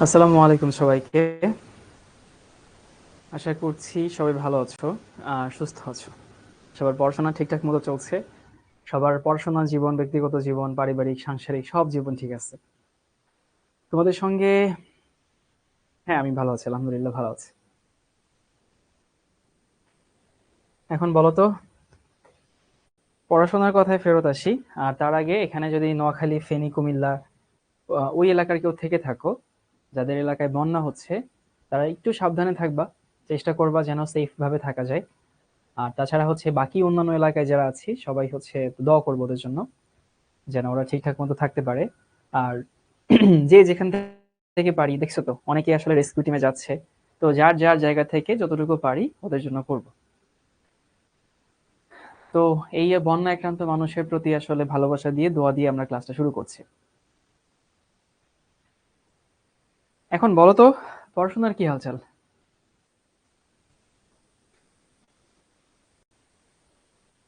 আসসালামু আলাইকুম সবাইকে। আশা করছি সবাই ভালো আছো আর সুস্থ আছো। সবার পড়াশোনা ঠিকঠাক মতো চলছে। সবার পড়াশোনা জীবন, ব্যক্তিগত জীবন, পারিবারিক, সাংসারিক সব জীবন ঠিক আছে। তোমাদের সঙ্গে হ্যাঁ, আমি ভালো আছি, আলহামদুলিল্লাহ ভালো আছি। এখন বলো তো, পড়াশোনার কথায় ফেরত আসি। আর তার আগে এখানে যদি নোয়াখালী, ফেনী, কুমিল্লা ওই এলাকার কেউ থেকে থাকো, যাদের এলাকায় বন্যা হচ্ছে, তারা একটু সাবধানে থাকবা। চেষ্টা করবা যেন সেফ ভাবে থাকা যায়। আর তাছাড়া হচ্ছে বাকি অন্যান্য এলাকায় যারা আছি সবাই হচ্ছে দোয়া করবো ওদের জন্য, যেন ওরা ঠিকঠাক মতো থাকতে পারে। আর যে যেখান থেকে পারি, দেখছো তো অনেকে আসলে রেস্কিউ টিমে যাচ্ছে। তো যার যার জায়গা থেকে যতটুকু পারি ওদের জন্য করব। তো এই বন্যা আক্রান্ত মানুষের প্রতি আসলে ভালোবাসা দিয়ে দোয়া দিয়ে আমরা ক্লাসটা শুরু করছি। এখন বলো তো, পড়াশোনার কি হালচাল?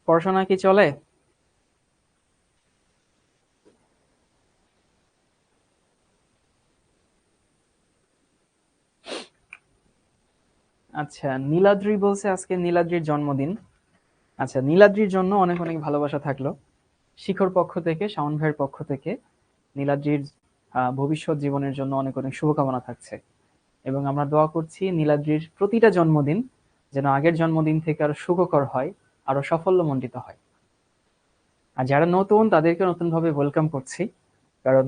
পড়াশোনা কি চলে? আচ্ছা, নীলাদ্রি বলছে আজকে নীলাদ্রির জন্মদিন। আচ্ছা, নীলাদ্রির জন্য অনেক অনেক ভালোবাসা থাকলো শিখর পক্ষ থেকে, শাওন ভাইয়ের পক্ষ থেকে। নীলাদ্রির ভবিষ্যৎ জীবনের জন্য অনেক অনেক শুভকামনা থাকছে। এবং আমরা দোয়া করছি নীলাদ্রির প্রতিটা জন্মদিন যেন আগের জন্মদিন থেকে আরো সুখকর হয়, আরো সাফল্যমণ্ডিত হয়। আর যারা নতুন তাদেরকে নতুন ভাবে ওয়েলকাম করছি, কারণ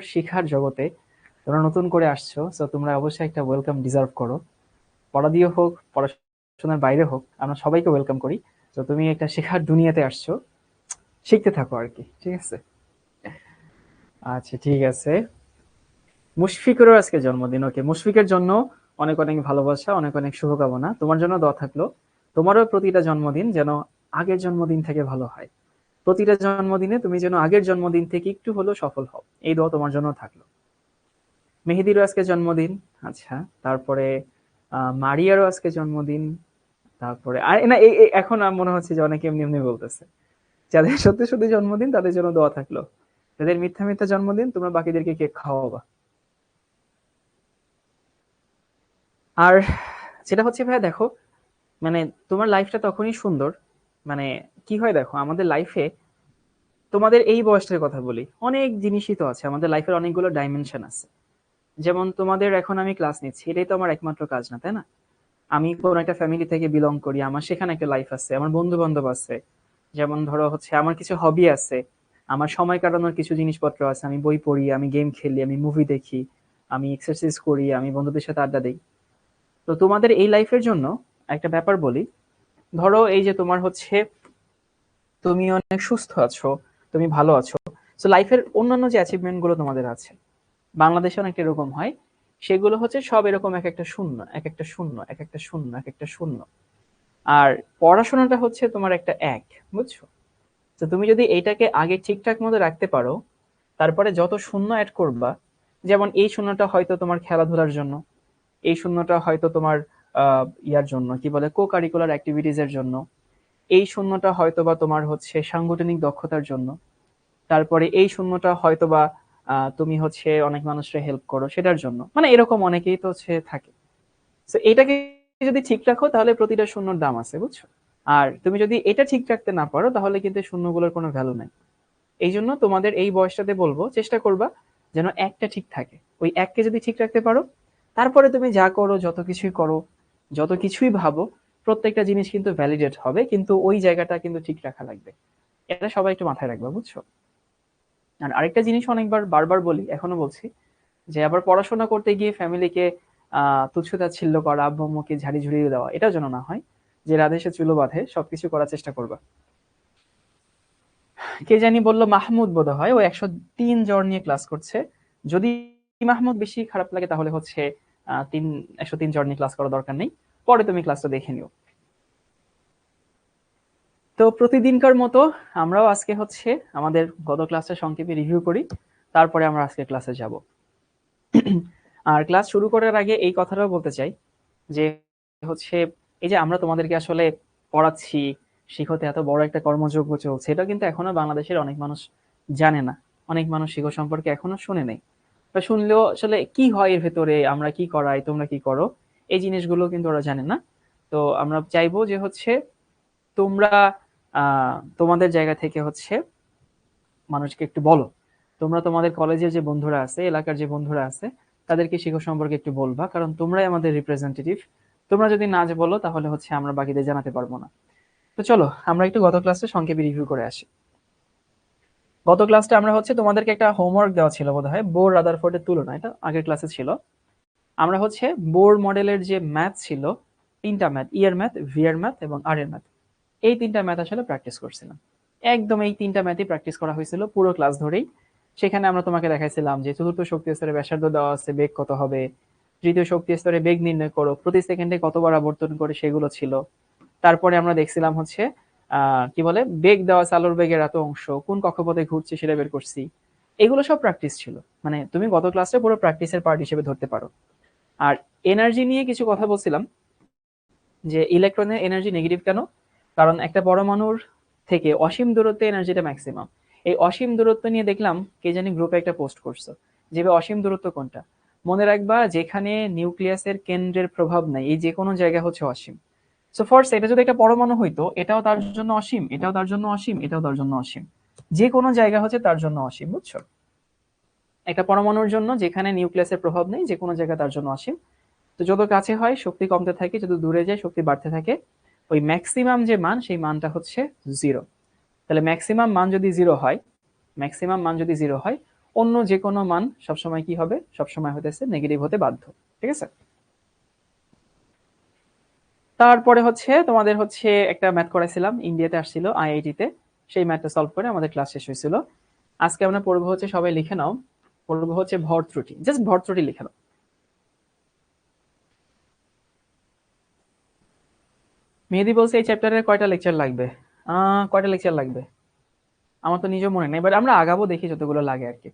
শিখার জগতে তোমরা নতুন করে আসছো, তো তোমরা অবশ্যই একটা ওয়েলকাম ডিজার্ভ করো। পড়া দিয়ে হোক, পড়াশোনার বাইরে হোক, আমরা সবাইকে ওয়েলকাম করি। তো তুমি একটা শেখার দুনিয়াতে আসছো, শিখতে থাকো আর কি, ঠিক আছে? আচ্ছা, ঠিক আছে। মুশফিকেরও আজকে জন্মদিন। ওকে, মুশফিকের জন্য অনেক অনেক ভালোবাসা, অনেক অনেক শুভকামনা। তোমার জন্য দোয়া থাকলো। তোমারও প্রতিটা জন্মদিন যেন আগের জন্মদিন থেকে ভালো হয়। প্রতিটা জন্মদিনে তুমি যেন আগের জন্মদিন থেকে একটু হলেও সফল হও, এই দোয়া তোমার জন্য থাকলো। মেহেদিরও আজকে জন্মদিন। আচ্ছা, তারপরে মারিয়ারও আজকে জন্মদিন। তারপরে আর না, এখন আমার মনে হচ্ছে যে অনেকে এমনি এমনি বলতেছে। যাদের সত্যি সত্যি জন্মদিন তাদের জন্য দোয়া থাকলো। যাদের মিথ্যা মিথ্যা জন্মদিন, তোমরা বাকিদেরকে কেক খাওয়াবা। আর যেটা হচ্ছে ভাইয়া, দেখো, মানে তোমার লাইফটা তখনই সুন্দর, মানে কি হয় দেখো, আমাদের লাইফে তোমাদের এই বয়সটার কথা বলি, অনেক জিনিসই তো আছে, আমাদের লাইফের অনেকগুলো ডাইমেনশন আছে। যেমন তোমাদের এখন আমি ক্লাস নিচ্ছি, এটাই তো আমার একমাত্র কাজ না, তাই না? আমি কোন একটা ফ্যামিলি থেকে বিলং করি, আমার সেখানে একটা লাইফ আছে, আমার বন্ধু বান্ধব আছে। যেমন ধরো হচ্ছে আমার কিছু হবি আছে, আমার সময় কাটানোর কিছু জিনিসপত্র আছে, আমি বই পড়ি, আমি গেম খেলি, আমি মুভি দেখি, আমি এক্সারসাইজ করি, আমি বন্ধুদের সাথে আড্ডা দিই। তো তোমাদের এই লাইফের জন্য একটা ব্যাপার বলি। ধরো এই যে তোমার হচ্ছে, তুমি অনেক সুস্থ আছো, তুমি ভালো আছো, তো লাইফের অন্যান্য যে অ্যাচিভমেন্ট গুলো তোমাদের আছে, বাংলাদেশে অনেকটা এরকম হয়, সেগুলো হচ্ছে সব এরকম এক একটা শূন্য, এক একটা শূন্য, এক একটা শূন্য, এক একটা শূন্য। আর পড়াশোনাটা হচ্ছে তোমার একটা এক, বুঝছো? তো তুমি যদি এইটাকে আগে ঠিকঠাক মতো রাখতে পারো, তারপরে যত শূন্য অ্যাড করবা, যেমন এই শূন্যটা হয়তো তোমার খেলাধুলার জন্য, এই শূন্যটা হয়তো তোমার ইয়ার জন্য, কি বলে, কো কারিকুলার অ্যাক্টিভিটিস এর জন্য, এই শূন্যটা হয়তো বা তোমার হচ্ছে সাংগঠনিক দক্ষতার জন্য, তারপরে এই শূন্যটা হয়তো বা তুমি হচ্ছে অনেক মানুষের হেল্প করো সেটার জন্য, মানে এরকম অনেকেই তো হচ্ছে থাকে। তো এটাকে যদি ঠিক রাখো তাহলে প্রতিটা শূন্যর দাম আছে, বুঝছো? আর তুমি যদি এটা ঠিক রাখতে না পারো তাহলে কিন্তু শূন্যগুলোর কোনো ভ্যালু নাই। এই জন্য তোমাদের এই বয়সটাতে বলবো, চেষ্টা করবা যেন একটা ঠিক থাকে। ওই এককে যদি ঠিক রাখতে পারো, তারপরে তুমি যা করো, যত কিছুই করো, যত কিছুই ভাবো, প্রত্যেকটা জিনিস কিন্তু ভ্যালিডেট হবে, কিন্তু ওই জায়গাটা কিন্তু ঠিক রাখা লাগবে। এটা সবাই একটু মাথায় রাখবা, বুঝছো? আর আরেকটা জিনিস অনেকবার বারবার বলি, এখনো বলছি, যে আবার পড়াশোনা করতে গিয়ে ফ্যামিলিকে তুচ্ছ তাচ্ছিল্য করা, আব্বু আম্মুকে ঝাড়ি ঝুড়িয়ে দেওয়া, এটা যেন না হয়। যে রাধে সে চুলো বাঁধে, সবকিছু করার চেষ্টা করবা। কে জানি বললো, মাহমুদ বোধ হয়, ও 103 জ্বর নিয়ে ক্লাস করছে। যদি মাহমুদ বেশি খারাপ লাগে তাহলে হচ্ছে 103 জ্বর নিয়ে ক্লাস করার দরকার নেই, পরে তুমি ক্লাসটা দেখে নিও। তো প্রতিদিনকার মতো আমরাও আজকে হচ্ছে আমাদের গত ক্লাসটা সংক্ষেপে রিভিউ করি, তারপরে আমরা আজকে ক্লাসে যাব। আর ক্লাস শুরু করার আগে এই কথাটাও বলতে চাই যে হচ্ছে, এই যে আমরা তোমাদেরকে আসলে পড়াচ্ছি, শিখতে এত বড় একটা কর্মযজ্ঞ চলছে, এটা কিন্তু এখনো বাংলাদেশের অনেক মানুষ জানে না। অনেক মানুষ শিখো সম্পর্কে এখনো শুনে নেই। বা শুনলেও আসলে কি হয় এর ভেতরে, আমরা কি করাই, তোমরা কি করো, এই জিনিসগুলো কিন্তু ওরা জানে না। তো আমরা চাইবো যে হচ্ছে তোমরা তোমাদের জায়গা থেকে হচ্ছে মানুষকে একটু বলো। তোমরা তোমাদের কলেজের যে বন্ধুরা আছে, এলাকার যে বন্ধুরা আছে, তাদেরকে শিক্ষক সম্পর্কে একটু বলবা, কারণ তোমরাই আমাদের রিপ্রেজেন্টেটিভ। তোমরা যদি না বলো তাহলে হচ্ছে আমরা বাকিদের জানাতে পারবো না। তো চলো আমরা একটু গত ক্লাসে সংক্ষেপে রিভিউ করে আসি। গত ক্লাসটা আমরা হচ্ছে তোমাদেরকে একটা হোমওয়ার্ক দেওয়া ছিল বোধ হয়, বোর রাদারফোর্ডের তুলনা, এটা আগের ক্লাসে ছিল। আমরা হচ্ছে বোর মডেলের যে ম্যাথ ছিল, তিনটা ম্যাথ, ইয়ের ম্যাথ, ভিয়ার ম্যাথ এবং আর এর ম্যাথ, এই তিনটা ম্যাথ আসলে প্র্যাকটিস করছিলাম। একদম এই তিনটা ম্যাথই প্র্যাকটিস করা হয়েছিল পুরো ক্লাস ধরেই। সেখানে আমরা তোমাকে দেখাইছিলাম যে চতুর্থ শক্তি স্তরে ব্যাসার্ধ দেওয়া আছে, বেগ কত হবে, তৃতীয় শক্তি স্তরে বেগ নির্ণয় করো, প্রতি সেকেন্ডে কতবার আবর্তন করে, সেগুলো ছিল। তারপরে আমরা দেখছিলাম হচ্ছে কি বলে, বেগ দেওয়া আছে, আলোর বেগের এত অংশ কোন কক্ষপথে ঘুরছে সেটা বের করছি। এগুলো সব প্র্যাকটিস ছিল, মানে তুমি গত ক্লাসে পুরো প্র্যাকটিসের পার্ট হিসেবে ধরতে পারো। আর এনার্জি নিয়ে কিছু কথা বলছিলাম, যে ইলেকট্রনের এনার্জি নেগেটিভ কেন, কারণ একটা পরমাণুর থেকে অসীম দূরত্বে এনার্জিটা ম্যাক্সিমাম। এই অসীম দূরত্ব নিয়ে দেখলাম কে জানি গ্রুপে একটা পোস্ট করছো, যে অসীম দূরত্ব কোনটা। মনে রাখবা, যেখানে নিউক্লিয়াসের কেন্দ্রের প্রভাব নাই, এই যে কোনো জায়গা হচ্ছে অসীম। সো ফার্স্ট, এটা যদি একটা পরমাণু হইতো, এটাও তার জন্য অসীম, এটাও তার জন্য অসীম, এটাও তার জন্য অসীম। যে কোনো জায়গা হচ্ছে তার জন্য অসীম, বুঝছো? একটা পরমাণুর জন্য যেখানে নিউক্লিয়াসের প্রভাব নেই, যে কোনো জায়গা তার জন্য অসীম। তো যত কাছে হয় শক্তি কমতে থাকে, যত দূরে যায় শক্তি বাড়তে থাকে। ওই ম্যাক্সিমাম যে মান, সেই মানটা হচ্ছে জিরো। তাহলে ম্যাক্সিমাম মান যদি জিরো হয়, ম্যাক্সিমাম মান যদি জিরো হয়, অন্য যে কোনো মান সবসময় কি হবে, সবসময় হতেছে নেগেটিভ হতে বাধ্য। ঠিক আছে? তারপরে হচ্ছে তোমাদের হচ্ছে একটা ম্যাথ করাইছিলাম, ইন্ডিয়াতে আসছিল আইআইটি তে, সেই ম্যাথটা সলভ করে আমাদের ক্লাস শেষ হয়েছিল। আজকে আমরা পড়বো হচ্ছে, সবাই লিখে নাও, পড়বো হচ্ছে ভর ত্রুটি, জাস্ট ভর ত্রুটি লিখে নাও। মেহেদি বলছে এই চ্যাপ্টারের কয়টা লেকচার লাগবে। কয়টা লেকচার লাগবে আমার তো নিজেও মনে নেই, বাট আমরা আগাবো, দেখি যতগুলো লাগে আর কি।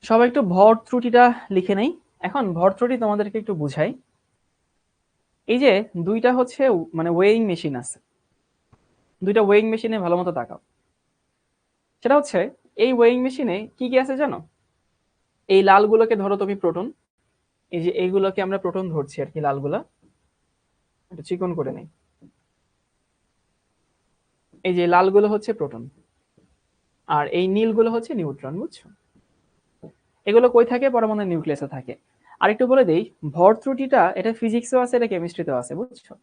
সবাই একটু ভর ত্রুটিটা লিখে নেই। এখন ভর ত্রুটি তোমাদেরকে একটু বুঝাই। এই যে দুইটা হচ্ছে মানে ওয়েইং মেশিন আছে, দুইটা ওয়েইং মেশিনে ভালো মতো তাকাও। সেটা হচ্ছে, এই ওয়েইং মেশিনে কি কি আছে জানো? এই লালগুলোকে ধরো তুমি প্রোটন, এই যে এইগুলোকে আমরা প্রোটন ধরছি আর কি, লালগুলা একটু চিকন করে নেই। এই যে লালগুলো হচ্ছে প্রোটন, আর এই নীলগুলো হচ্ছে নিউট্রন, বুঝছো? এগুলো কই থাকে? পরমাণুর নিউক্লিয়াসে থাকে। আর একটু বলে দেই, ভর ত্রুটিটা এটা ফিজিক্সেও আছে, এটা কেমিস্ট্রিতেও আছে, বুঝছো?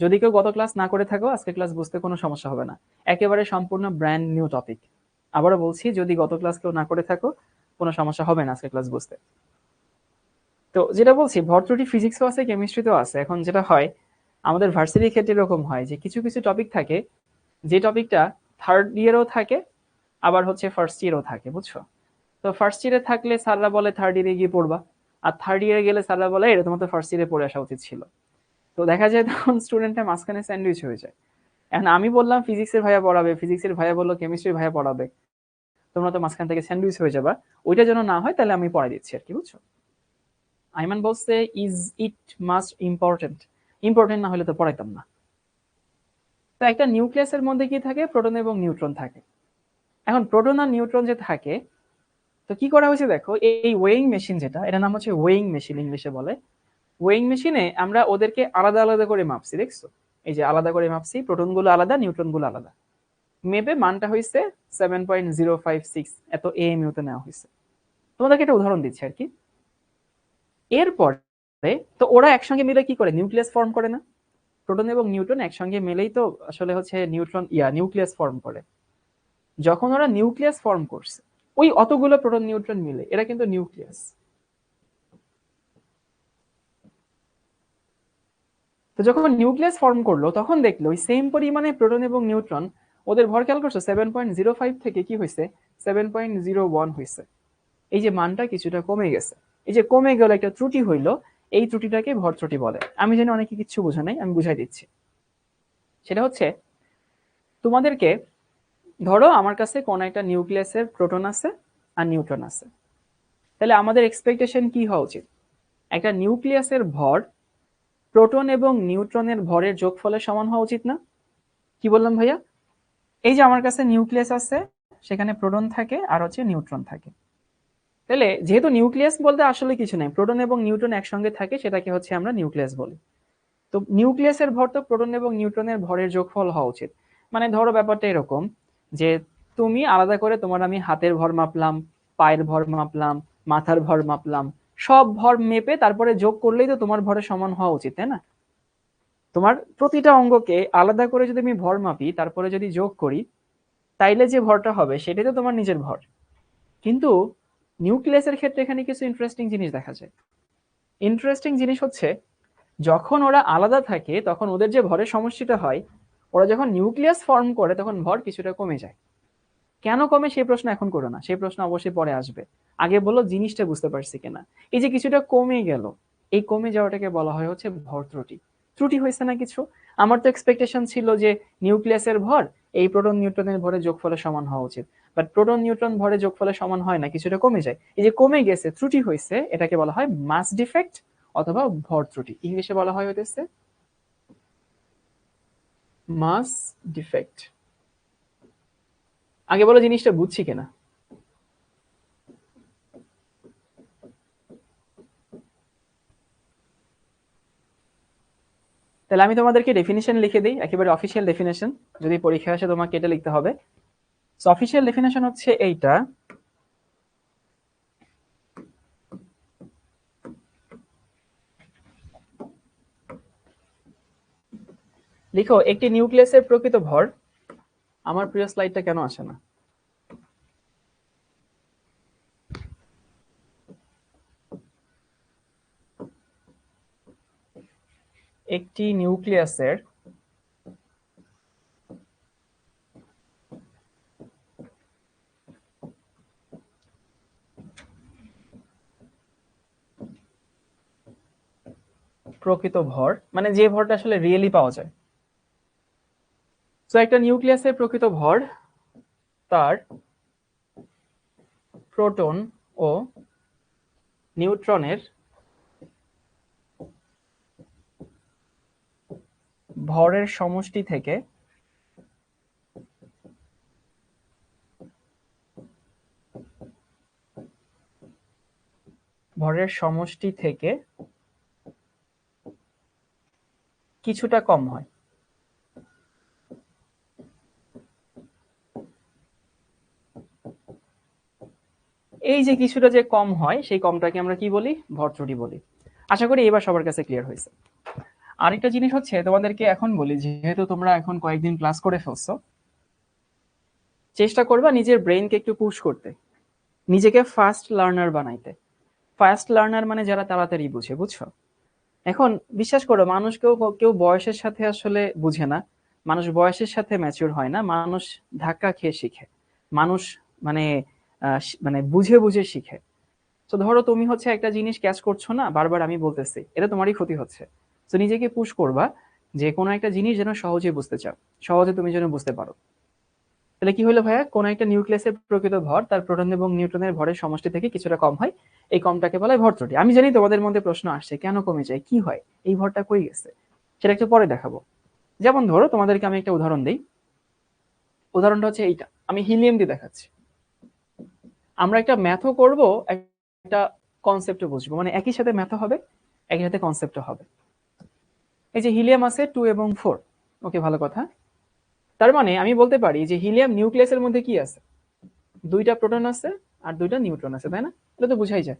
যদি কেউ গত ক্লাস না করে থাকো, আজকে ক্লাস বুঝতে কোনো সমস্যা হবে না। একেবারে সম্পূর্ণ ব্র্যান্ড নিউ টপিক। আবারও বলছি, যদি গত ক্লাস কেউ না করে থাকো, কোনো সমস্যা হবে না আজকে ক্লাস বুঝতে। তো যেটা বলছি, ভর ত্রুটি ফিজিক্সেও আছে, কেমিস্ট্রিতেও আছে। এখন যেটা হয়, আমাদের ভার্সিটির ক্ষেত্রে এরকম হয় যে কিছু কিছু টপিক থাকে, যে টপিকটা থার্ড ইয়ারেও থাকে, আবার হচ্ছে ফার্স্ট ইয়ারেও থাকে, বুঝছো? তো ফার্স্ট ইয়ারে থাকলে স্যাররা বলে থার্ড ইয়ারে গিয়ে পড়বা, আর থার্ড ইয়ারে গেলে স্যাররা বলে এটা তোমার তো ফার্স্ট ইয়ারে পড়ে আসা উচিত ছিল। তো দেখা যায় তখন স্টুডেন্টটা মাঝখানে স্যান্ডউইচ হয়ে যায়। এখন আমি বললাম ফিজিক্সের ভাইয়া পড়াবে, ফিজিক্সের ভাইয়া বললো কেমিস্ট্রির ভাইয়া পড়াবে, তোমরা তো মাঝখান থেকে স্যান্ডউইচ হয়ে যাবা। ওইটা যেন না হয়, তাহলে আমি পড়াই দিচ্ছি আর কি, বুঝছো? আইমান বলছে is it must important, important না হলে তো পড়াইতাম না। তো একটা নিউক্লিয়াসের মধ্যে কি থাকে? প্রোটন এবং নিউট্রন থাকে। এখন প্রোটন আর নিউট্রন যে থাকে, তো কি করা হয়েছে দেখো, এই ওয়েইং মেশিন যেটা, এটার নাম হচ্ছে ওয়েইং মেশিন, ইংলিশে বলে। ওয়েইং মেশিনে আমরা ওদেরকে আলাদা আলাদা করে মাপছি, দেখছো? এই যে আলাদা করে মাপছি, প্রোটন গুলো আলাদা, নিউট্রন গুলো আলাদা। মেপে মানটা হয়েছে 7.056, এত এএমইউ তে নেওয়া হয়েছে। তোমাদেরকে একটা উদাহরণ দিচ্ছি আর কি। এরপরে তো ওরা একসঙ্গে মিলে কি করে? নিউক্লিয়াস ফর্ম করে না? প্রোটন এবং নিউট্রন একসঙ্গে মিলেই তো আসলে হচ্ছে নিউট্রন নিউক্লিয়াস ফর্ম করে। যখন ওরা নিউক্লিয়াস ফর্ম করছে, ওই অতগুলো প্রোটন নিউট্রন মিলে এরা কিন্তু নিউক্লিয়াস। তো যখন নিউক্লিয়াস ফর্ম করলো, তখন দেখলো ওই সেম পরিমাণে প্রোটন এবং নিউট্রন, ওদের ভর খেয়াল করছো, 7.05 থেকে কি হয়েছে, 7.01 হয়েছে। এই যে মানটা কিছুটা কমে গেছে, এই যে কমে গেল, একটা ত্রুটি হইলো, এই ত্রুটিটাকে ভর ত্রুটি বলে। আমি জানি অনেকে কিচ্ছু বোঝে নাই, আমি বুঝাই দিচ্ছি। সেটা হচ্ছে, তোমাদেরকে ধরো আমার কাছে কোন একটা নিউক্লিয়াসের প্রোটন আছে আর নিউট্রন আছে, তাহলে আমাদের এক্সপেকটেশন কি হওয়া উচিত? একটা নিউক্লিয়াসের ভর প্রোটন এবং নিউট্রনের ভরের যোগফলের সমান হওয়া উচিত না? কি বললাম ভাইয়া? এই যে আমার কাছে নিউক্লিয়াস আছে, সেখানে প্রোটন থাকে আর হচ্ছে নিউট্রন থাকে। তাহলে যেহেতু নিউক্লিয়াস বলতে আসলে কিছু নাই, প্রোটন এবং নিউট্রন একসঙ্গে থাকে, সেটাকে হচ্ছে আমরা নিউক্লিয়াস বলি। তো নিউক্লিয়াসের ভর তো প্রোটন এবং নিউট্রনের ভরের যোগফল হওয়া উচিত। মানে ধরো ব্যাপারটা এরকম যে তুমি আলাদা করে তোমার আমি হাতের ভর মাপলাম, পায়ের ভর মাপলাম, মাথার ভর মাপলাম, সব ভর মেপে তারপরে যোগ করলেই তো তোমার ভরের সমান হওয়া উচিত, তাই না? তোমার প্রতিটা অঙ্গকে আলাদা করে যদি আমি ভর মাপি তারপরে যদি যোগ করি, তাইলে যে ভরটা হবে সেটাই তো তোমার নিজের ভর। কিন্তু নিউক্লিয়াসের ক্ষেত্রে এখানে কিছু ইন্টারেস্টিং জিনিস দেখা যায়। ইন্টারেস্টিং জিনিস হচ্ছে, যখন ওরা আলাদা থাকে তখন ওদের যে ভরের সমষ্টিটা হয়, ওরা যখন নিউক্লিয়াস ফর্ম করে তখন ভর কিছুটা কমে যায়। কেন কমে সেই প্রশ্ন এখন করো না, সেই প্রশ্ন অবশ্যই পরে আসবে। আগে বলো জিনিসটা বুঝতে পারছি কিনা। এই যে কিছুটা কমে গেল, এই কমে যাওয়াটাকে বলা হয় হচ্ছে ভর ত্রুটি। ত্রুটি হয়েছে না কিছু। আমার তো এক্সপেকটেশন ছিল যে নিউক্লিয়াসের ভর এই প্রোটন নিউট্রনের ভরের যোগফলের সমান হওয়া উচিত, বাট প্রোটন নিউট্রন ভরের যোগফলের সমান হয় না, কিছুটা কমে যায়। এই যে কমে গেছে, ত্রুটি হয়েছে, এটাকে বলা হয় মাস ডিফেক্ট অথবা ভর ত্রুটি। ইংলিশে বলা হয় হতেছে মাস ডিফেক্ট। আগে বলো জিনিসটা বুঝছি কিনা। তাহলে আমি তোমাদেরকে ডেফিনিশন লিখে দিই, একেবারে অফিসিয়াল ডেফিনেশন, যদি পরীক্ষা আসে তোমাকে এটা লিখতে হবে। সো অফিসিয়াল ডেফিনেশন হচ্ছে এইটা। লিখো, একটি নিউক্লিয়াসের প্রকৃত ভর, আমার প্রিয় স্লাইডটা কেন আসে না? একটি নিউক্লিয়াসের প্রকৃত ভর মানে যে ভরটা আসলে রিয়েলি পাওয়া যায়। তো একটা নিউক্লিয়াসের প্রকৃত ভর তার প্রোটন ও নিউট্রনের ভরের সমষ্টি থেকে কিছুটা কম হয়। এই যে কিছুটা যে কম হয়, সেই কমটাকে আমরা কি বলি? ভর ত্রুটি বলি। আশা করি এবার সবার কাছে ক্লিয়ার হয়েছে। আরেকটা জিনিস হচ্ছে, তোমাদেরকে এখন বলি, যেহেতু তোমরা এখন কয়েকদিন ক্লাস করে ফেলছো, চেষ্টা করবা নিজের ব্রেনকে একটু পুশ করতে, নিজেকে ফাস্ট লার্নার বানাইতে। ফাস্ট লার্নার মানে যারা তাড়াতাড়ি বুঝে, বুঝছো? এখন বিশ্বাস করো, মানুষ কেউ কেউ বয়সের সাথে আসলে বুঝে না, মানুষ বয়সের সাথে ম্যাচিউর হয় না, মানুষ ধাক্কা খেয়ে শিখে। মানুষ মানে মানে বুঝে বুঝে শিখে। তো ধরো তুমি হচ্ছে একটা জিনিস ক্যাচ করছো না, বারবার আমি বলতেছি, এটা তোমারই ক্ষতি হচ্ছে। তো নিজেকে পুশ করবা যে কোনো একটা জিনিস যেন সহজে বুঝতে চাও, সহজে তুমি যেন বুঝতে পারো। তাহলে কি হলো ভাইয়া, কোন একটা নিউক্লিয়াসের প্রকৃত ভর তার প্রোটন এবং নিউট্রনের ভরের সমষ্টি থেকে কিছুটা কম হয়, এই কমটাকে বলা হয় ভর ত্রুটি। আমি জানি তোমাদের মধ্যে প্রশ্ন আসছে, কেন কমে যায়, কি হয়, এই ভরটা কই গেছে, সেটা একটু পরে দেখাবো। যেমন ধরো তোমাদেরকে আমি একটা উদাহরণ দিই। উদাহরণটা হচ্ছে এইটা, আমি হিলিয়াম দিয়ে দেখাচ্ছি। আমরা একটা ম্যাথও করব, একটা কনসেপ্টও বুঝবো, মানে একই সাথে ম্যাথও হবে, একই সাথে কনসেপ্টও হবে। এই যে হিলিয়াম আছে 2 এবং 4, ওকে ভালো কথা। তার মানে আমি বলতে পারি যে হিলিয়াম নিউক্লিয়াসের মধ্যে কি আছে, 2টা প্রোটন আছে আর 2টা নিউট্রন আছে, তাই না? এটা তো বুঝাই যায়।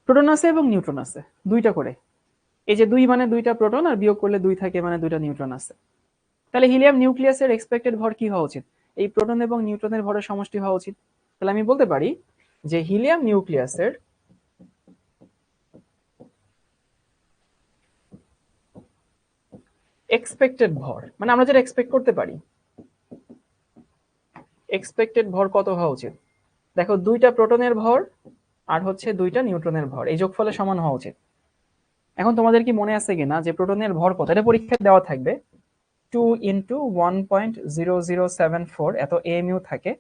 প্রোটন আছে এবং নিউট্রন আছে 2টা করে। এই যে 2 মানে 2টা প্রোটন, আর বিয়োগ করলে 2 থাকে মানে 2টা নিউট্রন আছে। তাহলে হিলিয়াম নিউক্লিয়াসের এক্সপেক্টেড ভর কি হওয়া উচিত? এই প্রোটন এবং নিউট্রনের ভরের সমষ্টি হওয়া উচিত। তাহলে আমি বলতে পারি যে হিলিয়াম নিউক্লিয়াসের এক্সপেক্টেড ভর, মানে আমরা যেটা এক্সপেক্ট করতে পারি, এক্সপেক্টেড ভর কত হওয়া উচিত? দেখো 2টা প্রোটনের ভর আর হচ্ছে 2টা নিউট্রনের ভর এই যোগফলের সমান হওয়া উচিত। এখন তোমাদের কি মনে আছে কিনা যে প্রোটনের ভর কত? এটা পরীক্ষায় দেওয়া থাকবে, 2 × 1.0074 এত এমইউ থাকে।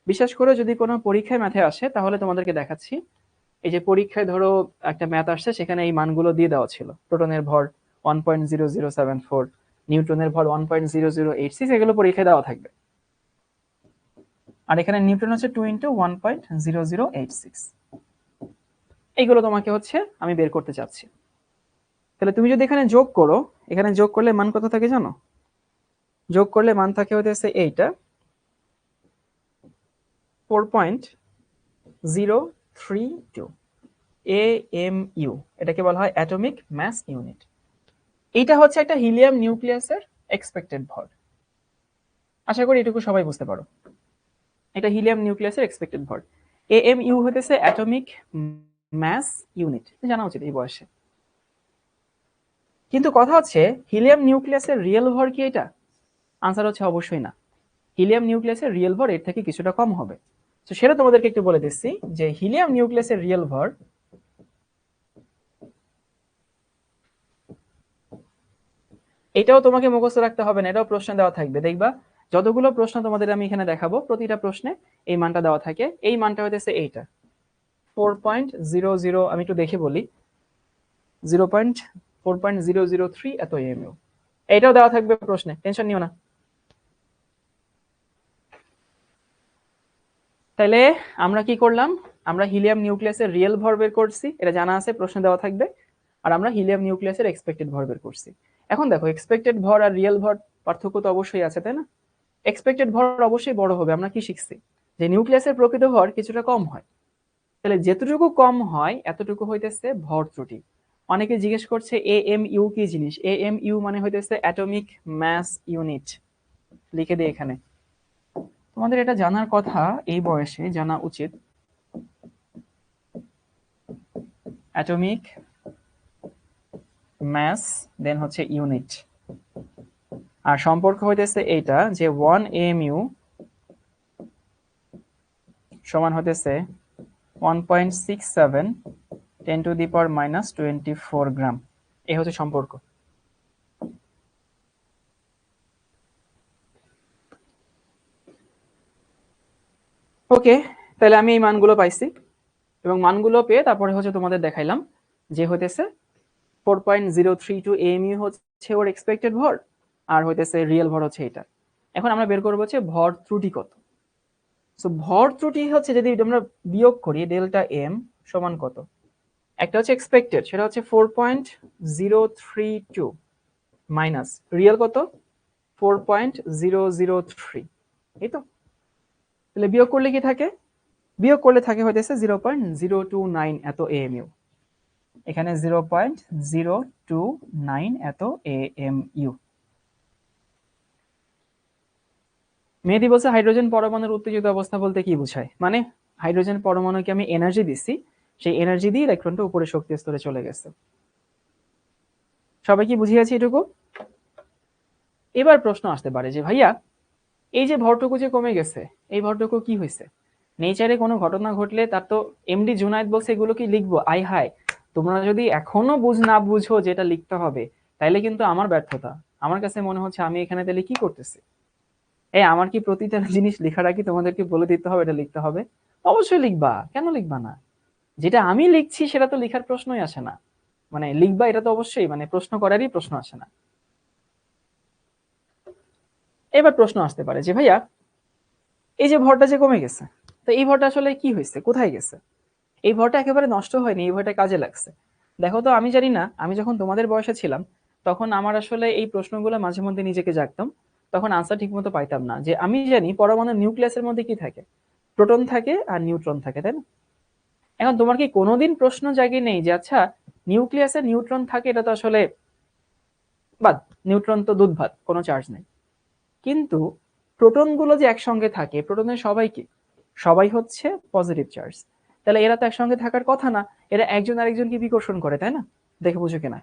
বিশ্বাস করে যদি কোনো পরীক্ষায় ম্যাথে আসে তাহলে তোমাদেরকে দেখাচ্ছি। এই যে পরীক্ষায় ধরো একটা ম্যাথ আসছে, সেখানে এই মানগুলো দিয়ে দেওয়া ছিল, প্রোটনের ভর 1.0074, নিউট্রনের ভর 1.0086, এগুলো পরীক্ষায় দেওয়া থাকবে। আর এখানে নিউটন হচ্ছে 2 × 1.0086, এইগুলো তোমাকে হচ্ছে আমি বের করতে চাচ্ছি। তাহলে তুমি যদি এখানে যোগ করো, এখানে যোগ করলে মান কত থাকে জানো? যোগ করলে মান থাকে হতেছে এইটা 4.032 AMU, এটাকে বলা হয় অ্যাটমিক মাস ইউনিট। এইটা হচ্ছে একটা হিলিয়াম নিউক্লিয়াসের এক্সপেক্টেড ভর। আশা করি এটুকু সবাই বুঝতে পারো। এটা হিলিয়াম নিউক্লিয়াসের এক্সপেক্টেড ভর। AMU হতেছে অ্যাটমিক মাস ইউনিট, জানা উচিত এই বয়সে। কিন্তু কথা হচ্ছে হিলিয়াম নিউক্লিয়াসের রিয়েল ভর কি এটা? আনসার হচ্ছে অবশ্যই না। হিলিয়াম নিউক্লিয়াসের রিয়েল ভর এর থেকে কিছুটা কম হবে। তো সেটা তোমাদেরকে একটু বলে দিচ্ছি যে হিলিয়াম নিউক্লিয়াসের রিয়েল ভর এটাও তোমাকে মুখস্থ রাখতে হবে না, এটাও প্রশ্ন দেওয়া থাকবে। দেখবা যতগুলো প্রশ্ন তোমাদের আমি এখানে দেখাবো প্রতিটা প্রশ্নে এই মানটা দেওয়া থাকে। এই মানটা হইতেছে এইটা 4.00, আমি একটু দেখে বলি, 0.4.003 এত এমইউ। এইটাও দেওয়া থাকবে প্রশ্নে, টেনশন নিও না। তাহলে আমরা কি করলাম? আমরা হিলিয়াম নিউক্লিয়াসের রিয়েল ভর বের করছি, এটা জানা আছে, প্রশ্ন দেওয়া থাকবে। আর আমরা হিলিয়াম নিউক্লিয়াসের এক্সপেক্টেড ভর বের করছি। এখন দেখো এক্সপেক্টেড ভর আর রিয়েল ভর পার্থক্য তো অবশ্যই আছে, তাই না? এক্সপেক্টেড ভর অবশ্যই বড় হবে। আমরা কি শিখছি? যে নিউক্লিয়াসের প্রকৃত ভর কিছুটা কম হয়। তাহলে যেতটুকু কম হয় এতটুকু হইতেছে ভর ত্রুটি। অনেকে জিজ্ঞেস করছে AMU কি জিনিস? AMU মানে হইতেছে অ্যাটমিক মাস ইউনিট। লিখে দিই এখানে, তোমাদের এটা জানার কথা, এই বয়সে জানা উচিত। অ্যাটমিক মাস দেন হচ্ছে ইউনিট। আর সম্পর্ক হইতেছে এইটা যে 1 AMU সমান হইতেছে 1.67 10⁻⁻24 গ্রাম। এই হচ্ছে সম্পর্ক। ওকে, তাহলে আমি এই মানগুলো পাইছি এবং মানগুলো পেয়ে তারপরে হচ্ছে তোমাদের দেখাইলাম যে হইতেছে 4.032 AMU হচ্ছে ওর এক্সপেক্টেড ভর, আর হইতেছে রিয়েল ভর হচ্ছে এটা। এখন আমরা বের করবো হচ্ছে ভর ত্রুটি কত। সো ভর ত্রুটি হচ্ছে যদি আমরা বিয়োগ করি ডেল্টা এম সমান কত, একটা হচ্ছে এক্সপেক্টেড সেটা হচ্ছে 4.032 মাইনাস রিয়েল কত 4.003, এই তো। তাহলে বিয়োগ করলে কি থাকে? বিয়োগ করলে থাকে হইতেছে 0.029 এত AMU, এখানে 0.029 এত AMU। মেহেদী বলছে হাইড্রোজেন পরমাণুর উত্তেজিত অবস্থা বলতে কি বোঝায়? মানে হাইড্রোজেন পরমাণুকে আমি এনার্জি দিচ্ছি, সেই এনার্জি দিয়ে ইলেকট্রনটা উপরে শক্তি স্তরে চলে গেছে। সবাই কি বুঝিয়েছি এটুকু? এবার প্রশ্ন আসতে পারে যে ভাইয়া এই যে ভরটুকু যে কমে গেছে, এই ভরটুকু কি হয়েছে? নেচারে কোনো ঘটনা ঘটলে তার তো এমডি জুনায়েদ বলছে এগুলো কি লিখবো? আই হায়, তোমরা যদি এখনো না বুঝো যেটা লিখতে হবে, তাইলে কিন্তু আমার ব্যর্থতা। আমার কাছে মনে হচ্ছে আমি এখানে তাহলে কি করতেছি? আমার কি প্রতিটা জিনিস লেখার আগে তোমাদেরকে বলে দিতে হবে এটা লিখতে হবে? অবশ্যই লিখবা, কেন লিখবা না? যেটা আমি লিখছি সেটা তো লেখার প্রশ্নই আসে না, মানে লিখবা এটা তো অবশ্যই মানে প্রশ্ন করারই প্রশ্ন আসে না। এবার প্রশ্ন আসতে পারে যে ভাইয়া এই যে ভরটা যে কমে গেছে, তো এই ভরটা আসলে কি হয়েছে, কোথায় গেছে? এই ভরটা একেবারে নষ্ট হয়নি, এই ভরটা কাজে লাগছে। দেখো তো, আমি জানি না, আমি যখন তোমাদের বয়সে ছিলাম তখন আমার আসলে এই প্রশ্নগুলো মাঝে মধ্যে নিজেকে জাগতাম, তখন আনসার ঠিক মতো পাইতাম না। যে আমি জানি পরমাণু নিউক্লিয়াসের মধ্যে কি থাকে, প্রোটন থাকে আর নিউট্রন থাকে, তাই না? এখন তোমার কি কোনোদিন প্রশ্ন জাগে নেই যে আচ্ছা নিউক্লিয়াসে নিউট্রন থাকে, এটা তো আসলে বাদ, নিউট্রন তো দুধ ভাত, কোনো চার্জ নেই। কিন্তু প্রোটন গুলো যে একসঙ্গে থাকে, প্রোটনের সবাই কি, সবাই হচ্ছে পজিটিভ চার্জ। তাহলে এরা তো একসঙ্গে থাকার কথা না, এরা একজন আরেকজনকে বিকর্ষণ করে, তাই না? দেখে বুঝো কিনা,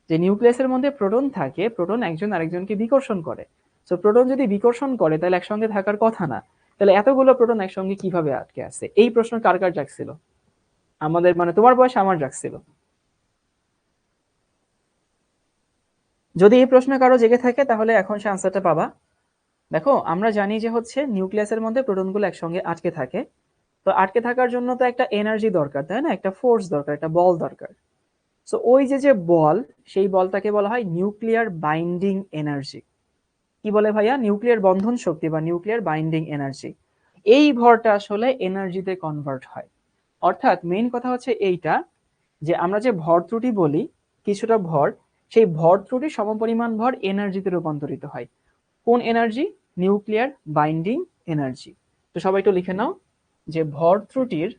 যে নিউক্লিয়াসের মধ্যে প্রোটন থাকে, প্রোটন একজন আরেকজনকে বিকর্ষণ করে। তো প্রোটন যদি বিকর্ষণ করে তাহলে একসঙ্গে থাকার কথা না, তাহলে এতগুলো প্রোটন একসঙ্গে কিভাবে আটকে আছে? এই প্রশ্ন কার কার জাগছিল? আমাদের মানে তোমার বয়সে আমার জাগছিল। যদি এই প্রশ্ন কারো জেগে থাকে তাহলে এখন সে আনসারটা পাবা। দেখো আমরা জানি যে হচ্ছে নিউক্লিয়াসের মধ্যে প্রোটনগুলো একসঙ্গে আটকে থাকে। তো আটকে থাকার জন্য তো একটা এনার্জি দরকার, তাই না? একটা ফোর্স দরকার, একটা বল দরকার। সো ওই যে বল, সেই বলটাকে বলা হয় নিউক্লিয়ার বাইন্ডিং এনার্জি। কি বলে ভাইয়া? নিউক্লিয়ার বন্ধন শক্তি বা নিউক্লিয়ার বাইন্ডিং এনার্জি। এই ভরটা আসলে এনার্জিতে কনভার্ট হয়। অর্থাৎ মেইন কথা হচ্ছে এইটা, যে আমরা যে ভর ত্রুটি বলি, কিছুটা ভর, সেই ভর ত্রুটি সমপরিমাণ ভর এনার্জিতে রূপান্তরিত হয়। কোন এনার্জি? Nuclear binding energy. তো সবাই একটু লিখে নাও যে ভর ত্রুটির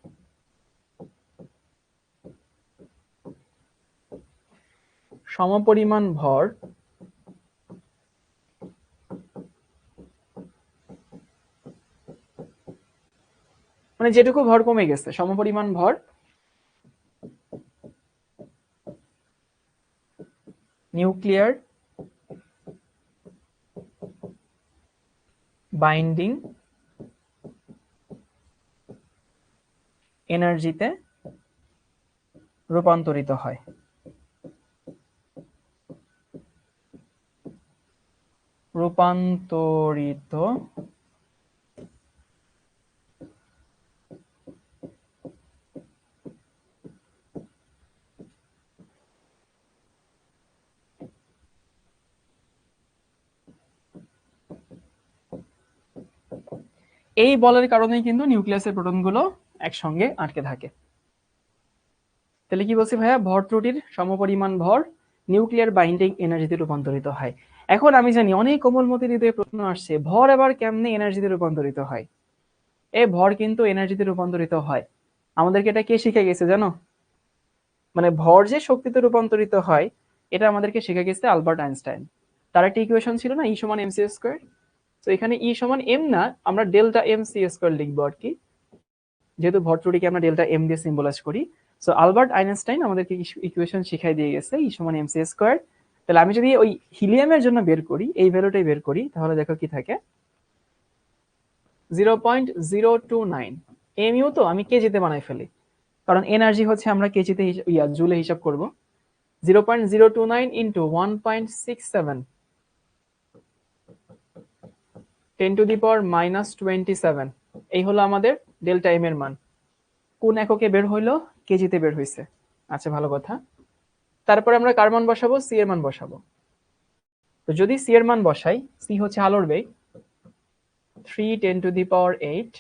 সমপরিমাণ ভর মানে যেটুকু ভর কমে গেছে, সমপরিমাণ ভর নিউক্লিয়ার বাইন্ডিং এনার্জিতে রূপান্তরিত হয়। রূপান্তরিত এই বলের কারণেই কিন্তু নিউক্লিয়াসের প্রোটনগুলো একসঙ্গে আটকে থাকে। তাহলে কি বলছি ভাইয়া? ভর ত্রুটির সমপরিমাণ ভর নিউক্লিয়ার বাইন্ডিং এনার্জিতে রূপান্তরিত হয়। এখন আমি জানি অনেক কোমলমতি হৃদয়ে প্রশ্ন আসছে, ভর আবার কেমনে এনার্জিতে রূপান্তরিত হয়? এই ভর কিন্তু এনার্জিতে রূপান্তরিত হয়। আমাদেরকে এটা কে শিখে গেছে জানো? মানে ভর যে শক্তিতে রূপান্তরিত হয়, এটা আমাদেরকে শিখে গেছে আলবার্ট আইনস্টাইন। তার একটা ইকুয়েশন ছিল না, ই সমান এম সি স্কোয়ার। তো এখানে ই সমান এম না, আমরা ডেল্টা এম সি স্কোয়ার লিখবো আর কি, যেহেতু ভর ত্রুটিকে আমরা ডেল্টা এম দিয়ে সিম্বলাইজ করি। সো আলবার্ট আইনস্টাইন আমাদেরকে ইকুয়েশন শিখাই দিয়ে গেছে, ই সমান এম সি স্কোয়ার। তাহলে আমি যদি ওই হিলিয়ামের জন্য বের করি, এই ভ্যালুটাই বের করি, তাহলে দেখো কি থাকে, 0.029। এমইউ তো আমি কেজিতে বানাই ফেলি, কারণ এনার্জি হচ্ছে আমরা কেজিতে জুলে হিসাব করব। 0.029 ইন্টু 1.67 10⁻⁻27, এই হলো আমাদের ডেল্টা এম এর মান। কোন এককে বের হইলো? কেজিতে বের হইছে। আচ্ছা, ভালো কথা। তারপরে আমরা কার মান বসাবো? সি এর মান বসাবো। তো যদি সি এর মান বসাই, সি হচ্ছে আলোর বেগ 3 × 10⁸,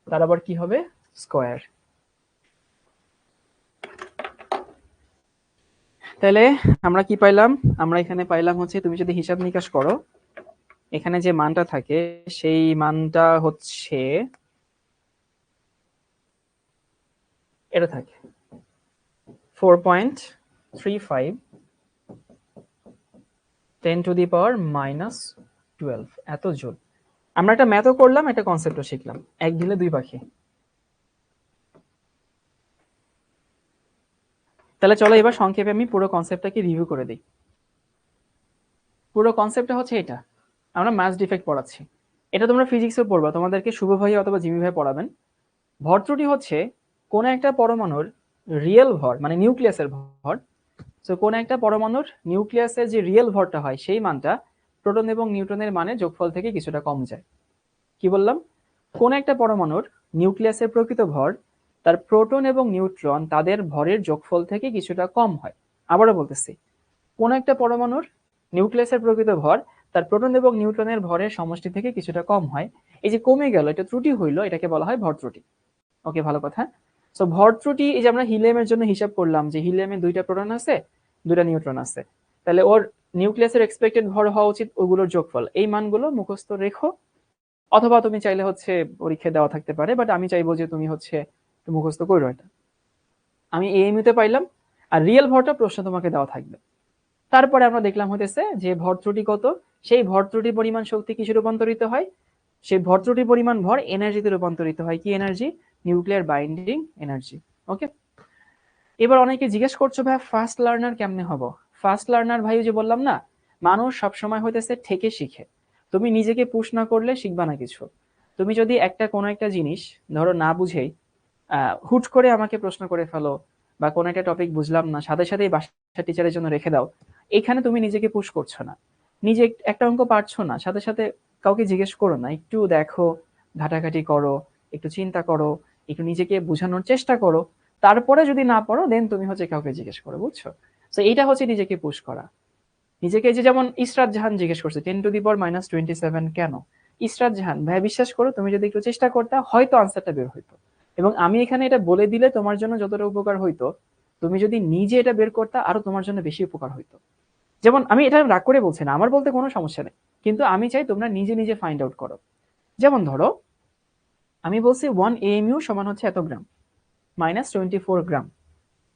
তার আবার কি হবে? স্কয়ার। তাহলে আমরা কি পাইলাম? আমরা এখানে পাইলাম হচ্ছে, তুমি যদি হিসাব নিকাশ করো, এখানে যে মানটা থাকে সেই মানটা হচ্ছে এটা থাকে 4.35 10⁻⁻12 এত জুল। আমরা একটা ম্যাথও করলাম, একটা কনসেপ্টও শিখলাম, এক ঢিলে দুই পাখি। তাহলে চলো এবার সংক্ষেপে আমি পুরো কনসেপ্টটাকে রিভিউ করে দিই। পুরো কনসেপ্টটা হচ্ছে এটা, আমরা মাস ডিফেক্ট পড়াচ্ছি। এটা তোমরা ফিজিক্সে পড়বা, তোমাদেরকে শুভ ভাই অথবা জিমি ভাই পড়াবেন। ভর ত্রুটি হচ্ছে কোন একটা পরমাণুর রিয়েল ভর, মানে নিউক্লিয়াসের ভর। তো কোন একটা পরমাণুর নিউক্লিয়াসের যে রিয়েল ভরটা হয়, সেই মানটা প্রোটন এবং নিউট্রনের মানে যোগফল থেকে কিছুটা কম যায়। কি বললাম? কোন একটা পরমাণুর নিউক্লিয়াসের প্রকৃত ভর তার প্রোটন এবং নিউট্রন তাদের ভরের যোগফল থেকে কিছুটা কম হয়। আবারও বলতেছি, কোন একটা পরমাণুর নিউক্লিয়াসের প্রকৃত ভর তার প্রোটন এবং নিউট্রনের ভরের সমষ্টি থেকে কিছুটা কম হয়। এই যে কমে গেল, এটা ত্রুটি হইলো, এটাকে বলা হয় ভর ত্রুটি। ওকে, ভালো কথা। সো ভর ত্রুটি, এই যে আমরা হিলিয়ামের জন্য হিসাব করলাম যে হিলিয়ামে 2টা প্রোটন আছে, 2টা নিউট্রন আছে, তাহলে ওর নিউক্লিয়াসের এক্সপেক্টেড ভর হওয়া উচিত ওগুলোর যোগফল। এই মানগুলো মুখস্থ রেখো, অথবা তুমি চাইলে হচ্ছে পরীক্ষায় দেওয়া থাকতে পারে, বাট আমি চাইবো যে তুমি হচ্ছে মুখস্থ করো এটা। আমি এএমইউ তে পাইলাম, আর রিয়েল ভরটা প্রশ্ন তোমাকে দেওয়া থাকবে। তারপরে আমরা দেখলাম হইতেছে যে ভর ত্রুটি কত, সেই ভর ত্রুটির পরিমাণ শক্তি কিসে রূপান্তরিত হয়, সেই ভর ত্রুটির পরিমাণ ভর এনার্জিতে রূপান্তরিত হয়। কি energy? Nuclear binding energy. Okay, এবার অনেকে জিজ্ঞেস করছো ভাই ফাস্ট লার্নার কেমনে হবো? ফাস্ট লার্নার ভাই, যে বললাম না, মানুষ সবসময় হইতেছে ঠেকে শিখে। তুমি নিজেকে পুশ না করলে শিখবা না কিছু। তুমি যদি কোনো একটা জিনিস ধরো না বুঝেই হুট করে আমাকে প্রশ্ন করে ফেলো, বা কোনো একটা টপিক বুঝলাম না, সাথে সাথেই বাসা টিচারের জন্য রেখে দাও, এখানে তুমি নিজেকে পুশ করছো না। নিজে একটা অঙ্ক পারছো না, সাথে সাথে কাউকে জিজ্ঞেস করো না, একটু দেখো, ঘাটাঘাটি করো, একটু চিন্তা করো, একটু নিজেকে বোঝানোর চেষ্টা করো, তারপরে যদি না পারো দেন তুমি হচ্ছে কাউকে জিজ্ঞেস করো, বুঝছো? তো এইটা হচ্ছে নিজেকে পুশ করা। নিজেকে যে যেমন ইসরাত জাহান জিজ্ঞেস করছে 10⁻⁻27 কেন? ইসরাত জাহান ভাই বিশ্বাস করো তুমি যদি একটু চেষ্টা করতে হয়তো আনসারটা বের হইতো। এবং আমি এখানে এটা বলে দিলে তোমার জন্য যতটা উপকার হইতো, তুমি যদি নিজে এটা বের করতে আরো তোমার জন্য বেশি উপকার হইতো। যেমন আমি এটা রাগ করে বলছি না, আমার বলতে কোনো সমস্যা নেই, কিন্তু আমি চাই তোমরা নিজে নিজে ফাইন্ড আউট করো। যেমন ধরো আমি বলছি 1 AMU সমান হচ্ছে এত গ্রাম, -24 গ্রাম,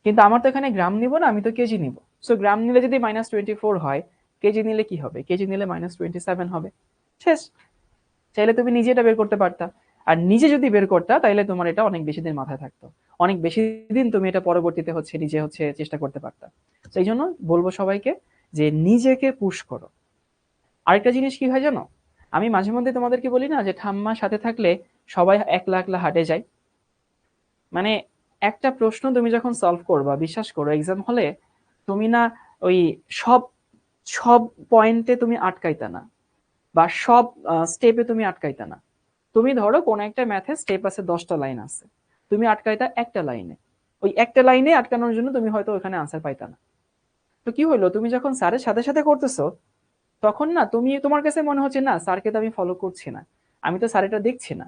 কিন্তু আমার তো এখানে গ্রাম নিব না, আমি তো কেজি নিব। সো গ্রাম নিলে যদি -24 হয়, কেজি নিলে কি হবে? কেজি নিলে -27 হবে। শেষ। চাইলে তুমি নিজে এটা বের করতে পারতা। আর নিজে যদি বের করতা তাইলে তোমার এটা অনেক বেশি দিন মাথায় থাকতো, অনেক বেশি দিন তুমি এটা পরবর্তীতে হচ্ছে নিজে হচ্ছে চেষ্টা করতে পারতা। সেই জন্য বলবো সবাইকে যে নিজেকে পুশ করো। আরেকটা জিনিস কি হয় জানো, আমি মাঝে মধ্যে তোমাদেরকে বলি না যে ঠাম্মা সাথে থাকলে সবাই একলা একলা হাঁটে যায়। মানে একটা প্রশ্ন তুমি যখন সলভ করবা, বিশ্বাস করো এক্সাম হলে তুমি না ওই সব সব পয়েন্টে তুমি আটকাইতা না, বা সব স্টেপে তুমি আটকাইতা না। তুমি ধরো কোন একটা ম্যাথে স্টেপ আছে 10টা লাইন আছে, তুমি আটকাইতা একটা লাইনে। ওই একটা লাইনে আটকানোর জন্য তুমি হয়তো ওখানে আনসার পাইতা না। তো কি হলো, তুমি যখন স্যারের সাথে সাথে করতেছো তখন না তুমি তোমার কাছে মনে হচ্ছে না স্যারকে তো আমি ফলো করছি না, আমি তো স্যার এটা দেখছি না।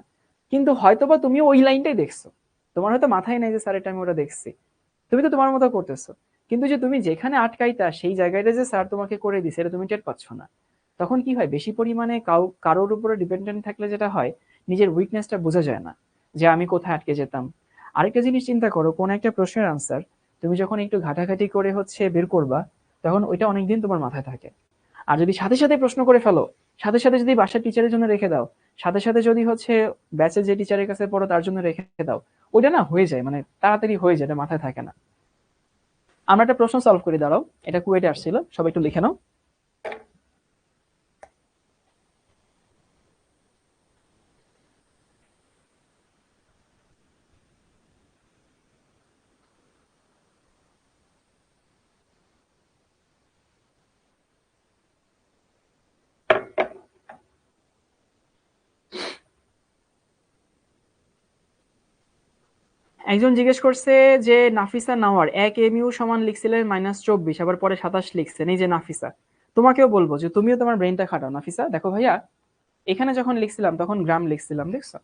কিন্তু হয়তোবা তুমি ওই লাইনটাই দেখছো, তোমার হয়তো মাথায় নাই যে স্যার এটা আমি ওটা দেখছি, তুমি তো তোমার মতো করতেছো। কিন্তু যে তুমি যেখানে আটকাইতা সেই জায়গাটা যে স্যার তোমাকে করে দিছে এটা তুমি টের পাচ্ছ না। তখন কি হয়, বেশি পরিমাণে কারোর উপরে ডিপেন্ডেন্ট থাকলে যেটা হয়, নিজের উইকনেসটা বোঝা যায় না যে আমি কোথায় আটকে যেতাম। আরেকটা জিনিস চিন্তা করো, কোন একটা প্রশ্নের আনসার তুমি যখন একটু ঘাটাঘাটি করে হচ্ছে বের করবা, তখন ওইটা অনেকদিন তোমার মাথায় থাকে। আর যদি সাথে সাথে প্রশ্ন করে ফেলো, সাথে সাথে যদি বাসার টিচারের জন্য রেখে দাও, সাথে সাথে যদি হচ্ছে ব্যাচে যে টিচারের কাছে পড়ো তার জন্য রেখে দাও, ওইটা না হয়ে যায়, মানে তাড়াতাড়ি হয়ে যায়, এটা মাথায় থাকে না। আমরা একটা প্রশ্ন সলভ করে দাঁড়াও, এটা কুয়েটে আসছিল, সবাই একটু লিখে নাও। একজন জিজ্ঞেস করছে যে নাফিসা নাওয়ার 1 MU সমান লিখছিলেন -24, আবার পরে 27 লিখছেন, এই যে নাফিসা, তোমাকেও বলবো যে তুমিও তোমার ব্রেনটা খাটাও। নাফিসা দেখো ভাইয়া, এখানে যখন লিখছিলাম তখন গ্রাম লিখছিলাম, দেখছো?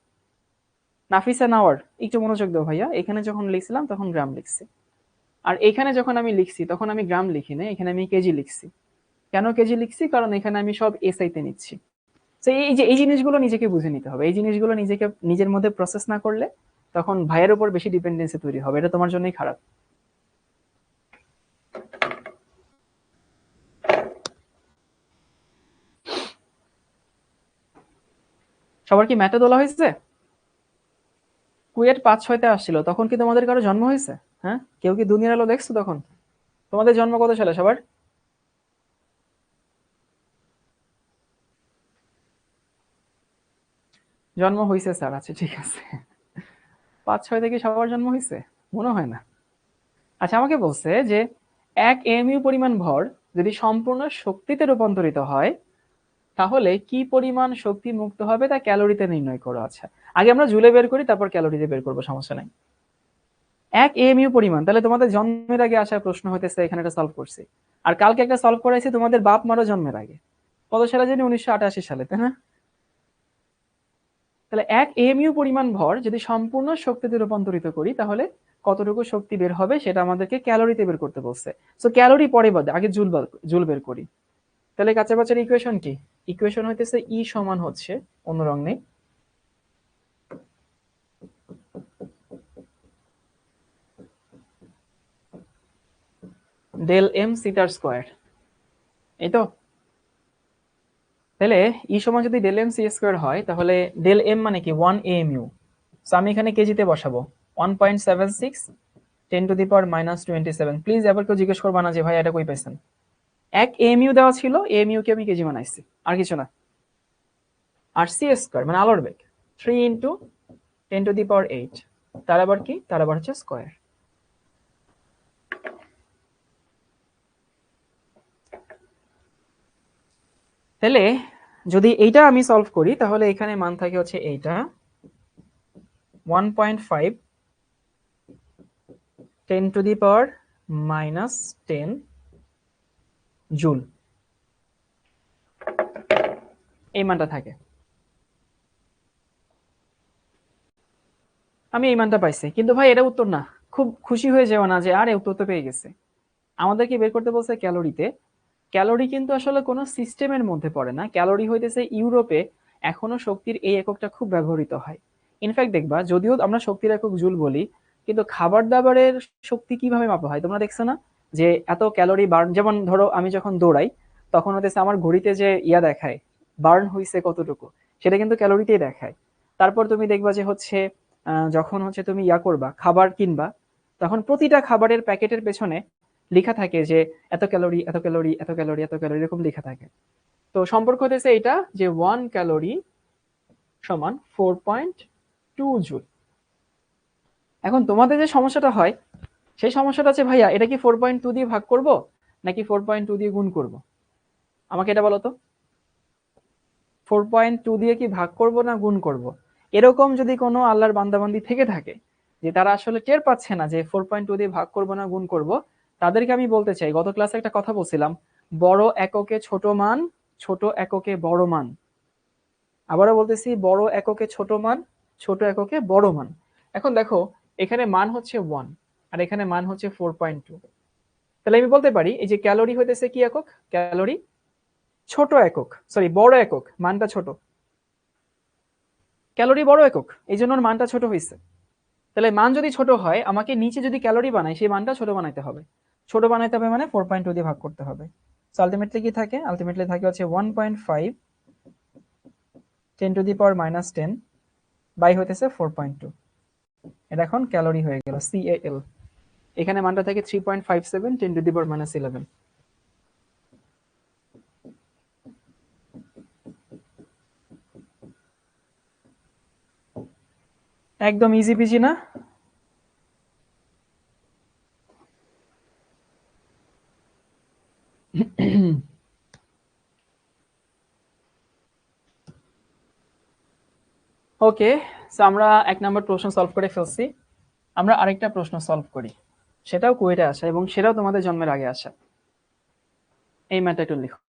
নাফিসা নাওয়ার একটু মনোযোগ দাও ভাইয়া, এখানে যখন লিখছিলাম তখন গ্রাম লিখছি, আর এখানে যখন আমি লিখছি তখন আমি গ্রাম লিখি না, এখানে আমি কেজি লিখছি। কেন কেজি লিখছি? কারণ এখানে আমি সব এসআই তে নিচ্ছি। তো এই যে এই জিনিসগুলো নিজেকে বুঝে নিতে হবে, এই জিনিসগুলো নিজেকে নিজের মধ্যে প্রসেস না করলে তখন ভাইয়ের উপর বেশি ডিপেন্ডেন্সি তৈরি হবে, এটা তোমার জন্যই খারাপ। সবার কি ম্যাটে তোলা হয়েছে? কুয়েট 5-6-তে আসছিল, তখন কি তোমাদের কারো জন্ম হয়েছে? হ্যাঁ, কেউ কি দুনিয়ার আলো দেখছো তখন? তোমাদের জন্ম কত সালে সবার? জন্ম হয়েছে স্যার, আচ্ছা ঠিক আছে। 5-6 থেকে সবার জন্ম হয়েছে? মনে হয় না। আচ্ছা আমাকে বলছে যে 1 AMU পরিমাণ ভর যদি সম্পূর্ণ শক্তিতে রূপান্তরিত হয়, তাহলে কি পরিমাণ শক্তি মুক্ত হবে তা ক্যালোরিতে নির্ণয় করো। আচ্ছা আগে আমরা জুলে বের করি, তারপর ক্যালোরিতে বের করবো, সমস্যা নাই। 1 AMU পরিমাণ, তাহলে তোমাদের জন্মের আগে আসা প্রশ্ন হইতেছে, এখানে একটা সলভ করছি। আর কালকে একটা সলভ করাইছি তোমাদের বাপ মারও জন্মের আগে, কত সালে জানি, 1988 সালে, তাই না? তাহলে 1 AMU পরিমাণ ভর যদি সম্পূর্ণ শক্তিতে রূপান্তরিত করি, তাহলে কতটুকু শক্তি বের হবে সেটা আমাদেরকে ক্যালোরিতে বের করতে বলছে। সো ক্যালোরি পরে বাদে, আগে জুল বের করি। তাহলে কাঁচা বাচ্চার ইকুয়েশন কি? ইকুয়েশন হইতেছে ই সমান হচ্ছে, অন্য রং নেই, ডেল এম সিটার স্কোয়ার, এই তো। তাহলে ই সমান যদি ডেল এম সি স্কোয়ার হয়, তাহলে ডেল এম মানে কি 1 AMU। সো আমি এখানে কেজিতে বসাবো 1.76 10⁻⁻27। প্লিজ এবার কেউ জিজ্ঞেস করবা না যে ভাই এটা কই পাইছেন। 1 AMU দেওয়া ছিল, এএমইউ কে আমি কেজি বানাইছি, আর কিছু না। আর সি স্কোয়ার মানে আলোর বেগ 3 × 10⁸, তার আবার কি, তার আবার হচ্ছে স্কোয়ার। তাহলে যদি এইটা আমি সলভ করি, তাহলে এখানে মান থাকে হচ্ছে এইটা 1.5 10⁻⁻10 জুল এই মানটা থাকে। আমি এই মানটা পাইছি, কিন্তু ভাই এটা উত্তর না। খুব খুশি হয়ে যাও না যে আরে উত্তর তো পেয়ে গেছে। আমাদেরকে বের করতে বলছে ক্যালোরিতে। ক্যালোরি কিন্তু আসলে কোনো সিস্টেমের মধ্যে পড়ে না। ক্যালোরি হইতেছে ইউরোপে এখনো শক্তির এই এককটা খুব ব্যবহৃত হয়। ইনফ্যাক্ট দেখবা, যদিও আমরা শক্তির একক জুল বলি, কিন্তু খাবার দাবারের শক্তি কিভাবে মাপা হয় তোমরা দেখছো না? যে এত ক্যালোরি বার্ন, যেমন ধরো আমি যখন দৌড়াই তখন হতেছে আমার ঘড়িতে যে ইয়া দেখায় বার্ন হইছে কতটুকু, সেটা কিন্তু ক্যালোরিতেই দেখায়। তারপর তুমি দেখবা যে হচ্ছে যখন হচ্ছে তুমি ইয়া করবা খাবার কিনবা, তখন প্রতিটা খাবারের প্যাকেটের পেছনে লেখা থাকে যে এত ক্যালোরি, এত ক্যালোরি, এত ক্যালোরি, এত ক্যালোরি, এরকম লেখা থাকে। তো সম্পর্ক হতেছে এটা যে 1 ক্যালোরি সমান 4.2 জুল। এখন তোমাদের যে সমস্যাটা হয়, সেই সমস্যাটা আছে ভাইয়া এটা কি 4.2 দিয়ে ভাগ করব নাকি 4.2 দিয়ে গুণ করব? আমাকে এটা বলো তো। 4.2 দিয়ে কি ভাগ করব না গুণ করব? এরকম যদি কোনো আল্লাহর বান্দাবান্দি থেকে থাকে যে তারা আসলে টের পাচ্ছে না যে 4.2 দিয়ে ভাগ করব না গুণ করব, তাদেরকে আমি বলতে চাই, গত ক্লাসে একটা কথা বলছিলাম, বড় এককে ছোট মান, ছোট এককে বড় মান। আবারও বলতেছি, বড় এককে ছোট মান, ছোট এককে বড় মান। এখন দেখো, এখানে মান হচ্ছে 1 আর এখানে মান হচ্ছে 4.2। তাহলে আমি বলতে পারি এই যে ক্যালোরি হইতেছে কি একক? ক্যালোরি ছোট একক, সরি বড় একক, মানটা ছোট। ক্যালোরি বড় একক, এই জন্য ওর মানটা ছোট হয়েছে। তাহলে মান যদি ছোট হয়, আমাকে নিচে যদি ক্যালোরি বানাই সেই মানটা ছোট বানাইতে হবে। ছোট বানাইতে হবে মানে 4.2 দিয়ে ভাগ করতে হবে। সো আলটিমেটলি কি থাকে? আলটিমেটলি থাকে হচ্ছে 1.5 10⁻⁻10 বাই হইতেছে 4.2। এটা এখন ক্যালোরি হয়ে গেল, CAL। এখানে মানটা থাকে 3.57 10⁻11। একদম ইজি পিজি না? ওকে, সো আমরা 1 নম্বর প্রশ্ন সলভ করে ফেলছি। আমরা আরেকটা প্রশ্ন সলভ করি, সেটাও কুয়েটে আসা এবং সেটাও তোমাদের জন্মের আগে আসা। এই ম্যাথটা একটু লিখো।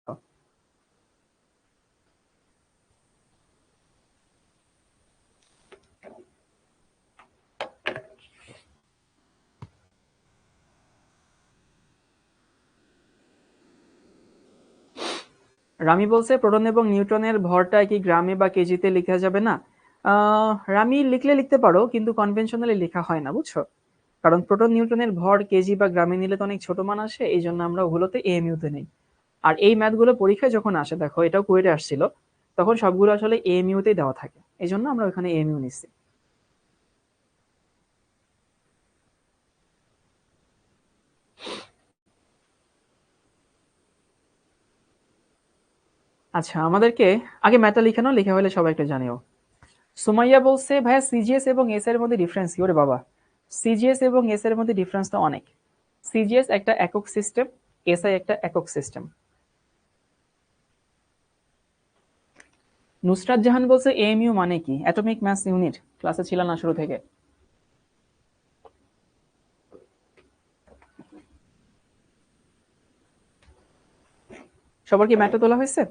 রামি বলছে প্রোটন এবং নিউট্রনের ভরটা কি গ্রামে বা কেজিতে লেখা যাবে না? রামি লিখলে লিখতে পারো, কিন্তু কনভেনশনালি লেখা হয় না, বুঝছো? কারণ প্রোটন নিউট্রনের ভর কেজি বা গ্রামে নিলে তো অনেক ছোট মান আসে, এই জন্য আমরা ওগুলোতে এএমইউ তে নেই। আর এই ম্যাথগুলো পরীক্ষায় যখন আসে, দেখো এটাও কুয়েটে আসছিল, তখন সবগুলো আসলে এএমইউ তেই দেওয়া থাকে, এই জন্য আমরা ওখানে এএমইউ নিচ্ছি। আচ্ছা, আমাদেরকে আগে ম্যাথটা লিখে নাও, লিখে হলে সবাই একটু জানিও। সুমাইয়া বলছে ভাইয়া সিজিএস এবং এস এর মধ্যে ডিফারেন্স কি? ওরে বাবা, সিজিএস এবং এস এর মধ্যে ডিফারেন্স তো অনেক। সিজিএস একটা একক সিস্টেম, এসআই একটা একক সিস্টেম। নুসরাত জাহান বলছে এএমইউ মানে কি? অ্যাটমিক ম্যাস ইউনিট, ক্লাসে ছিল না শুরু থেকে? সবার কি ম্যাথটা তোলা হয়েছে?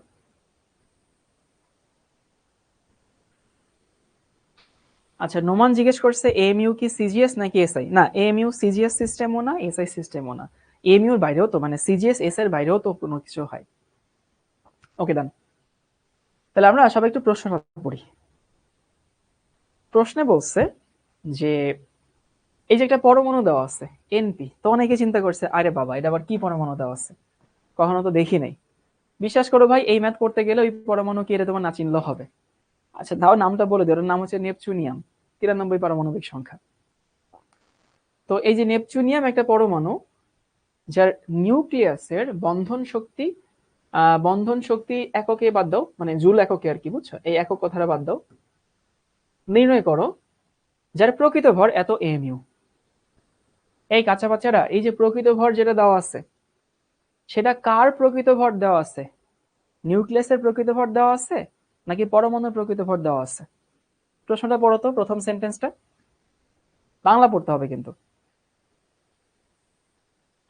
আচ্ছা, নোমান জিজ্ঞেস করছে এএমইউ কি সিজিএস নাকি এসআই? না, এএমইউ সিজিএস সিস্টেমও না, এসআই সিস্টেমও না। এএমইউর বাইরেও তো, মানে সিজিএস এস এর বাইরেও তো কোনো কিছু হয়। ওকে ডান। তাহলে আমরা সবাই একটু প্রশ্নটা পড়ি। প্রশ্নে বলছে যে এই যে একটা পরমাণু দেওয়া আছে এনপি, তো অনেকে চিন্তা করছে আরে বাবা এটা আবার কি পরমাণু দেওয়া আছে, কখনো তো দেখি নাই। বিশ্বাস করো ভাই, এই ম্যাথ পড়তে গেলে ওই পরমাণু কি এটা তোমার না চিনলেও হবে। আচ্ছা দাও নামটা বলে দিও, ওর নাম হচ্ছে নেপচুনিয়াম, 93 পারমাণবিক সংখ্যা। তো এই যে নেপচুনিয়াম একটা পরমাণু, যার নিউক্লিয়াসের বন্ধন শক্তি এককে বাদ দাও, মানে জুল এককে আর কি, বুঝছো? এই একক কথাটা বাদ দাও, নির্ণয় করো যার প্রকৃত ভর এত এমইউ। এই কাঁচা বাচ্চারা, এই যে প্রকৃত ভর যেটা দেওয়া আছে, সেটা কার প্রকৃত ভর দেওয়া আছে? নিউক্লিয়াসের প্রকৃত ভর দেওয়া আছে নাকি পরমাণুর প্রকৃত ভর দেওয়া আছে? প্রশ্নটা পড়ো তো, প্রথম সেন্টেন্সটা বাংলা পড়তে হবে কিন্তু।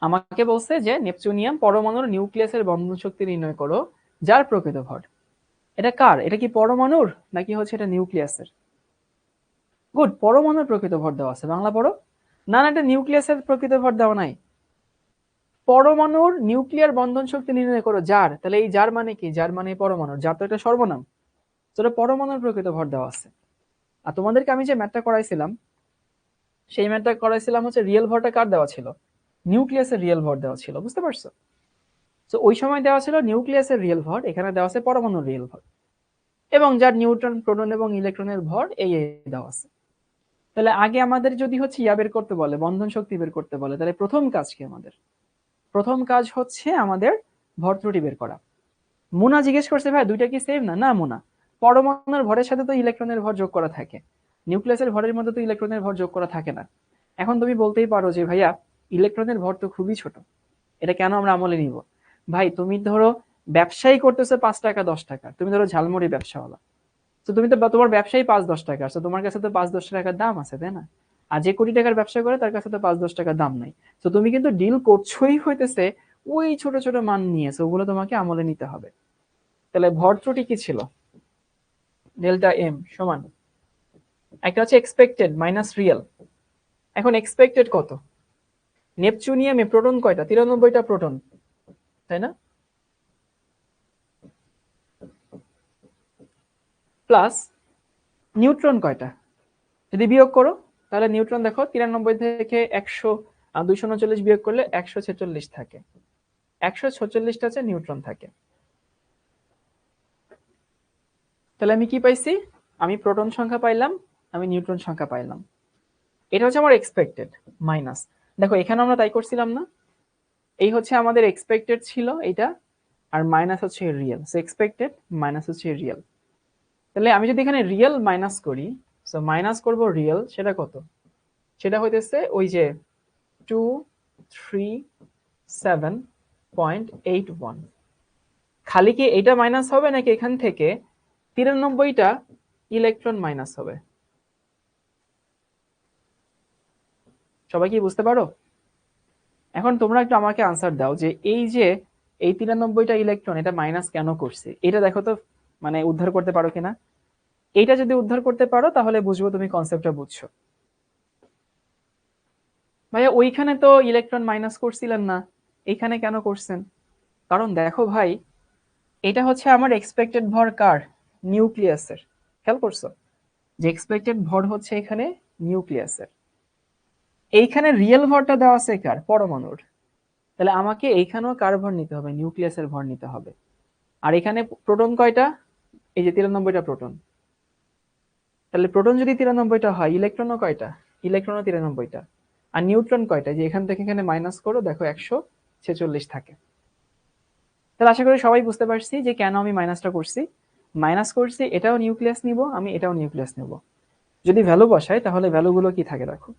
আমাকে বলছে যে নেপচুনিয়াম পরমাণুর নিউক্লিয়াসের বন্ধন শক্তি নির্ণয় করো যার প্রকৃত ভর। এটা কার? এটা কি পরমাণুর নাকি হচ্ছে এটা নিউক্লিয়াসের? গুড, পরমাণুর প্রকৃত ভর দেওয়া আছে। বাংলা পড়ো। না না, এটা নিউক্লিয়াসের প্রকৃত ভর দেওয়া নাই। পরমাণুর নিউক্লিয়ার বন্ধন শক্তি নির্ণয় করো যার। তাহলে এই যার মানে কি? যার মানে পরমাণুর। যার তো এটা সর্বনাম, তো পরমাণুর প্রকৃত ভর দেওয়া আছে। আর তোমাদেরকে আমি যে ম্যাথটা করাইছিলাম, সেই ম্যাথটা করাইছিলাম হচ্ছে রিয়েল ভরটা কার দেওয়া ছিল? নিউক্লিয়াসের রিয়েল ভর দেওয়া ছিল, বুঝতে পারছো? তো ওই সময় দেওয়া ছিল নিউক্লিয়াসের রিয়েল ভর, এখানে দেওয়া আছে পরমাণুর রিয়েল ভর, এবং যার নিউট্রন, প্রোটন এবং ইলেকট্রনের ভর এই দেওয়া আছে। তাহলে আগে আমাদের যদি হচ্ছে ইয়া বের করতে বলে, বন্ধন শক্তি বের করতে বলে, তাহলে প্রথম কাজ কি আমাদের? প্রথম কাজ হচ্ছে আমাদের ভর ত্রুটি বের করা। মুনা জিজ্ঞেস করছে ভাই দুইটা কি সেম না? না মুনা, পরমাণুর ভরের সাথে তো ইলেকট্রনের ভর যোগ করা থাকে, নিউক্লিয়াসের ভরের মধ্যে তো ইলেকট্রনের ভর যোগ করা থাকে না। এখন তুমি বলতেই পারো যে ভাইয়া ইলেকট্রনের ভর তো খুবই ছোট, এটা কেন আমরা আমলে নিব? ভাই তুমি ধরো ব্যবসায়ী করতেছো 5 টাকা 10 টাকা, তুমি ধরো ঝালমুড়ি ব্যবসাওয়ালা, তো তুমি তো তোমার ব্যবসায়ী 5-10 টাকা, তো তোমার কাছে তো 5-10 টাকার দাম আছে, তাই না? আর যে কোটি টাকার ব্যবসা করে তার কাছে তো 5-10 টাকার দাম নাই। তো তুমি কিন্তু ডিল করছোই হইতেছে ওই ছোট ছোট মান নিয়ে, ওগুলো তোমাকে আমলে নিতে হবে। তাহলে ভর ত্রুটি কি ছিল? ডেল্টা এম সমান, একটা হচ্ছে এক্সপেক্টেড মাইনাস রিয়েল। এখন এক্সপেক্টেড কত? নেপচুনিয়ামে প্রোটন কয়টা? 93টা প্রোটন, তাই না? প্লাস নিউট্রন কয়টা? যদি বিয়োগ করো তাহলে নিউট্রন দেখো 93 থেকে 239 বিয়োগ করলে 146 থাকে, 146টা হচ্ছে নিউট্রন থাকে। তাহলে আমি কি পাইছি? আমি প্রোটন সংখ্যা পাইলাম, আমি নিউট্রন সংখ্যা পাইলাম। এটা হচ্ছে আমার এক্সপেক্টেড মাইনাস। দেখো এখানে আমরা তাই করছিলাম না? এই হচ্ছে আমাদের এক্সপেক্টেড ছিল এটা, আর মাইনাস হচ্ছে রিয়েল। সো এক্সপেক্টেড মাইনাস হচ্ছে রিয়েল। তাহলে আমি যদি এখানে রিয়েল মাইনাস করি, সো মাইনাস করব রিয়েল, সেটা কত? সেটা হইতেছে ওই যে 237.81। খালি কি এটা মাইনাস হবে নাকি এখান থেকে 93টা ইলেকট্রন মাইনাস হবে? সবাই কি বুঝতে পারো? এখন তোমরা একটু আমাকে আনসার দাও যে এই যে এই 93টা ইলেকট্রন এটা মাইনাস কেন করছে, এটা দেখো তো, মানে উদ্ধার করতে পারো কিনা। এইটা যদি উদ্ধার করতে পারো তাহলে বুঝবো তুমি কনসেপ্টটা বুঝছো। ভাইয়া ওইখানে তো ইলেকট্রন মাইনাস করছিলেন না, এইখানে কেন করছেন? কারণ দেখো ভাই, এটা হচ্ছে আমার এক্সপেক্টেড ভর কার? নিউক্লিয়াসের। খেয়াল করছো যে এক্সপেক্টেড ভর হচ্ছে এখানে নিউক্লিয়াসের, এইখানে রিয়েল ভরটা দেওয়া আছে কার? পরমাণুর। তাহলে আমাকে এইখানেও কার ভর নিতে হবে? নিউক্লিয়াসের ভর নিতে হবে। আর এখানে প্রোটন কয়টা? এই যে 93টা প্রোটন। তাহলে প্রোটন যদি 93টা হয়, ইলেকট্রনও কয়টা? ইলেকট্রনও 93টা। আর নিউট্রন কয়টা? যে এখান থেকে এখানে মাইনাস করো, দেখো 146 থাকে। তাহলে আশা করি সবাই বুঝতে পারছি যে কেন আমি মাইনাসটা করছি। মাইনাস করছি, এটাও নিউক্লিয়াস নিব আমি, এটাও নিউক্লিয়াস নিব। যদি ভ্যালু বসাই তাহলে ভ্যালুগুলো কি থাকে দেখো,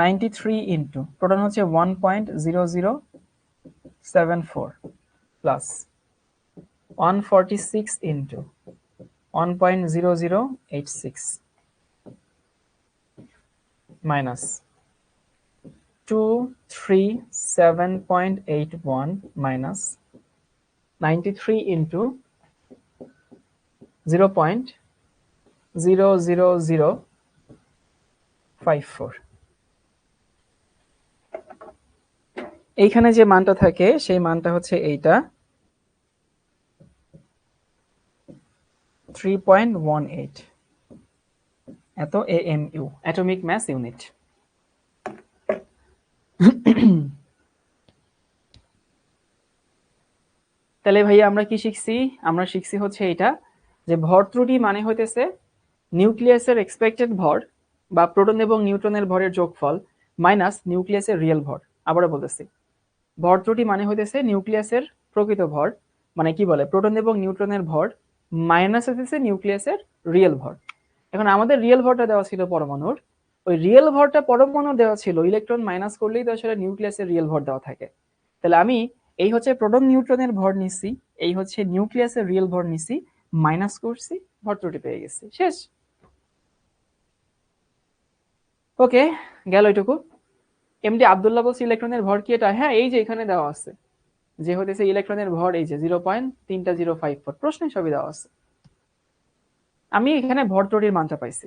93 ইন্টু প্রোটন হচ্ছে 1.0074 plus 146 into 1.0086 minus 237.81 minus 93 into 0.00054। এইখানে যে মানটা থাকে সেই মানটা হচ্ছে এইটা 3.18, এত AMU, অ্যাটমিক ম্যাস ইউনিট। তাহলে ভাইয়া আমরা কি শিখছি? আমরা শিখছি হচ্ছে এটা, যে ভর ত্রুটি মানে হইতেছে নিউক্লিয়াসের এক্সপেক্টেড ভর বা প্রোটন এবং নিউট্রনের ভরের যোগফল মাইনাস নিউক্লিয়াসের রিয়েল ভর। আবারও বলতেছি, ভর ত্রুটি মানে হইতেছে নিউক্লিয়াসের প্রকৃত ভর, মানে কি বলে প্রোটন এবং নিউট্রনের ভর মাইনাস হইতেছে নিউক্লিয়াসের রিয়েল ভর। এখন আমাদের রিয়েল ভরটা দেওয়া ছিল পরমাণুর, ওই রিয়েল ভরটা পরমাণুর দেওয়া ছিল, ইলেকট্রন মাইনাস করলেই তো আসলে নিউক্লিয়াসের রিয়েল ভর দেওয়া থাকে। তাহলে আমি এই হচ্ছে প্রোটন নিউট্রনের ভর নিছি, এই হচ্ছে নিউক্লিয়াসের রিয়েল ভর নিছি, মাইনাস করছি, ভর ত্রুটি পেয়ে গেছি, শেষ। ওকে, গেল এটুকু। এমডি আব্দুল্লাহ বলছে ইলেকট্রনের ভর কি এটা? হ্যাঁ, এই যে এখানে দেওয়া আছে যে হতেছে ইলেকট্রনের ভর এই যে 0.3054, প্রশ্নে সবই দেওয়া আছে। আমি এখানে ভর ত্রুটির মানটা পাইছি।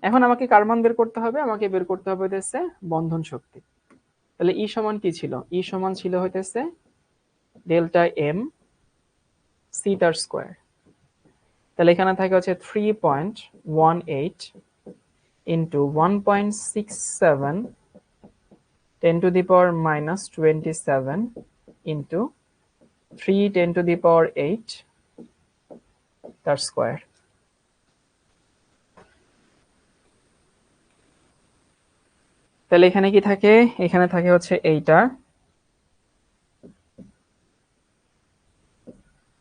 এখন আমাকে কার মান বের করতে হবে? আমাকে বের করতে হবে হইতেছে বন্ধন শক্তি। তাহলে ই সমান কি ছিল? ই সমান ছিল হইতেছে ডেল্টা এম সি তার স্কোয়ার। তাহলে এখানে থাকে হচ্ছে 3.18 ইন্টু 1.67 10⁻⁻27 ইন্টু 3 10⁸ তার স্কোয়ার। তাহলে এখানে কি থাকে? এখানে থাকে হচ্ছে এইটা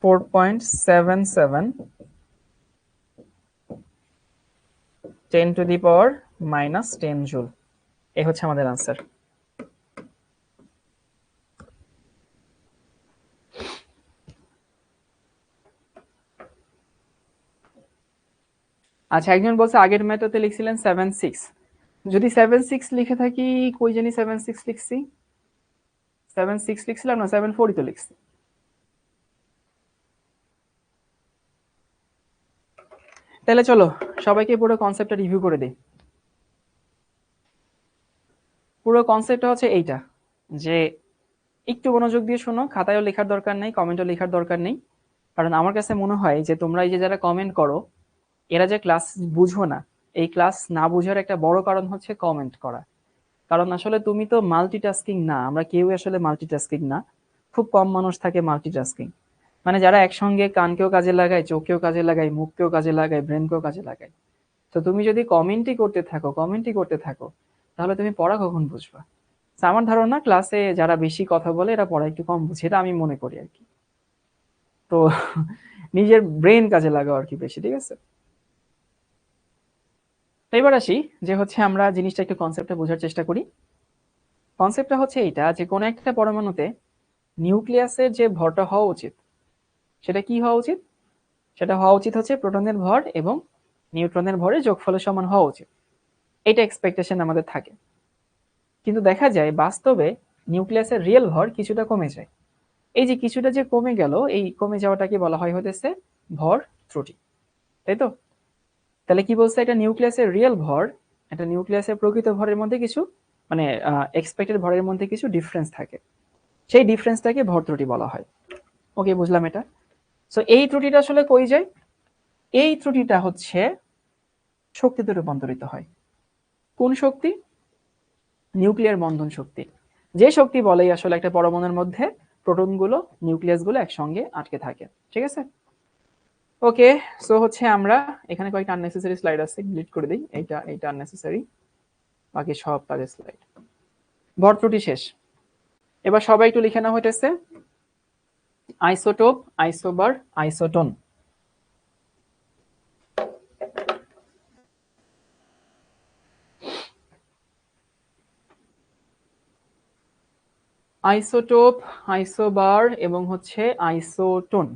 4.77 10⁻⁻10 জুল। এই হচ্ছে আমাদের আনসার। আচ্ছা, একজন বলছে আগের ম্যাথতে লিখছিলেন 7.6। যদি 7.6 লিখে থাকি, কই জানি 7.6 লিখছি? 7.6 লিখছিলাম না, 7.4 তো লিখছি। তাহলে চলো সবাইকে পুরো কনসেপ্টটা রিভিউ করে দিই। পুরো কনসেপ্টটা হচ্ছে এইটা, যে একটু মনোযোগ দিয়ে শোনো, খাতায়ও লেখার দরকার নেই, কমেন্টও লেখার দরকার নেই। কারণ আমার কাছে মনে হয় যে তোমরা এই যে যারা কমেন্ট করো, এরা যে ক্লাস বুঝো না, এই ক্লাস না বুঝার একটা বড় কারণ হচ্ছে কমেন্ট করা। কারণ আসলে তুমি তো মাল্টিটাস্কিং না, আমরা কেউ আসলে মাল্টিটাস্কিং না। খুব কম মানুষ থাকে মাল্টিটাস্কিং, মানে যারা একসঙ্গে কানকেও কাজে লাগায়, চোখকেও কাজে লাগায়, মুখকেও কাজে লাগায়, ব্রেনকেও কাজে লাগায়। তো তুমি যদি কমেন্টই করতে থাকো তাহলে তুমি পড়া কখন বুঝবা? তো আমার ধারণা ক্লাসে যারা বেশি কথা বলে এরা পড়া একটু কম বুঝে, এটা আমি মনে করি আর কি। তো নিজের ব্রেন কাজে লাগাও আর কি বেশি, ঠিক আছে? তো এবার আসি যে হচ্ছে আমরা জিনিসটা একটু কনসেপ্টটা বোঝার চেষ্টা করি। কনসেপ্টটা হচ্ছে এইটা যে কোনো একটা পরমাণুতে নিউক্লিয়াসের যে ভরটা হওয়া উচিত সেটা কি হওয়া উচিত? সেটা হওয়া উচিত হচ্ছে প্রোটনের ভর এবং নিউট্রনের ভরের যোগফলের সমান হওয়া উচিত। এটা এক্সপেকটেশন আমাদের থাকে। কিন্তু দেখা যায় বাস্তবে নিউক্লিয়াসের রিয়েল ভর কিছুটা কমে যায়। এই যে কিছুটা যে কমে গেল, এই কমে যাওয়াটাকে বলা হয় হতেছে ভর ত্রুটি, তাই তো? তাহলে কি বলছে? এটা নিউক্লিয়াসের রিয়েল ভর, এটা নিউক্লিয়াসের প্রকৃত ভরের মধ্যে কিছু মানে এক্সপেক্টেড ভরের মধ্যে কিছু ডিফারেন্স থাকে, সেই ডিফারেন্সটাকে ভর ত্রুটি বলা হয়। ওকে, বুঝলাম এটা। সো এই ত্রুটিটা আসলে কই যায়? এই ত্রুটিটা হচ্ছে শক্তিতে রূপান্তরিত হয়। কোন শক্তি? নিউক্লিয়ার বন্ধন শক্তি। যে শক্তি বলেই আসলে একটা পরমাণুর মধ্যে প্রোটনগুলো নিউক্লিয়াসগুলো একসঙ্গে আটকে থাকে, ঠিক আছে? ওকে, সো হচ্ছে আমরা এখানে কয়েকটা আননেসেসারি স্লাইড আছে, ডিলিট করে দিই। এইটা আননেসেসারি, বাকি সব কাজের স্লাইড। ভর ত্রুটি শেষ। এবার সবাই একটু লিখে নাও হইতেছে isotope, isobar, isotone. Isotope, isobar এবং হচ্ছে আইসোটোন।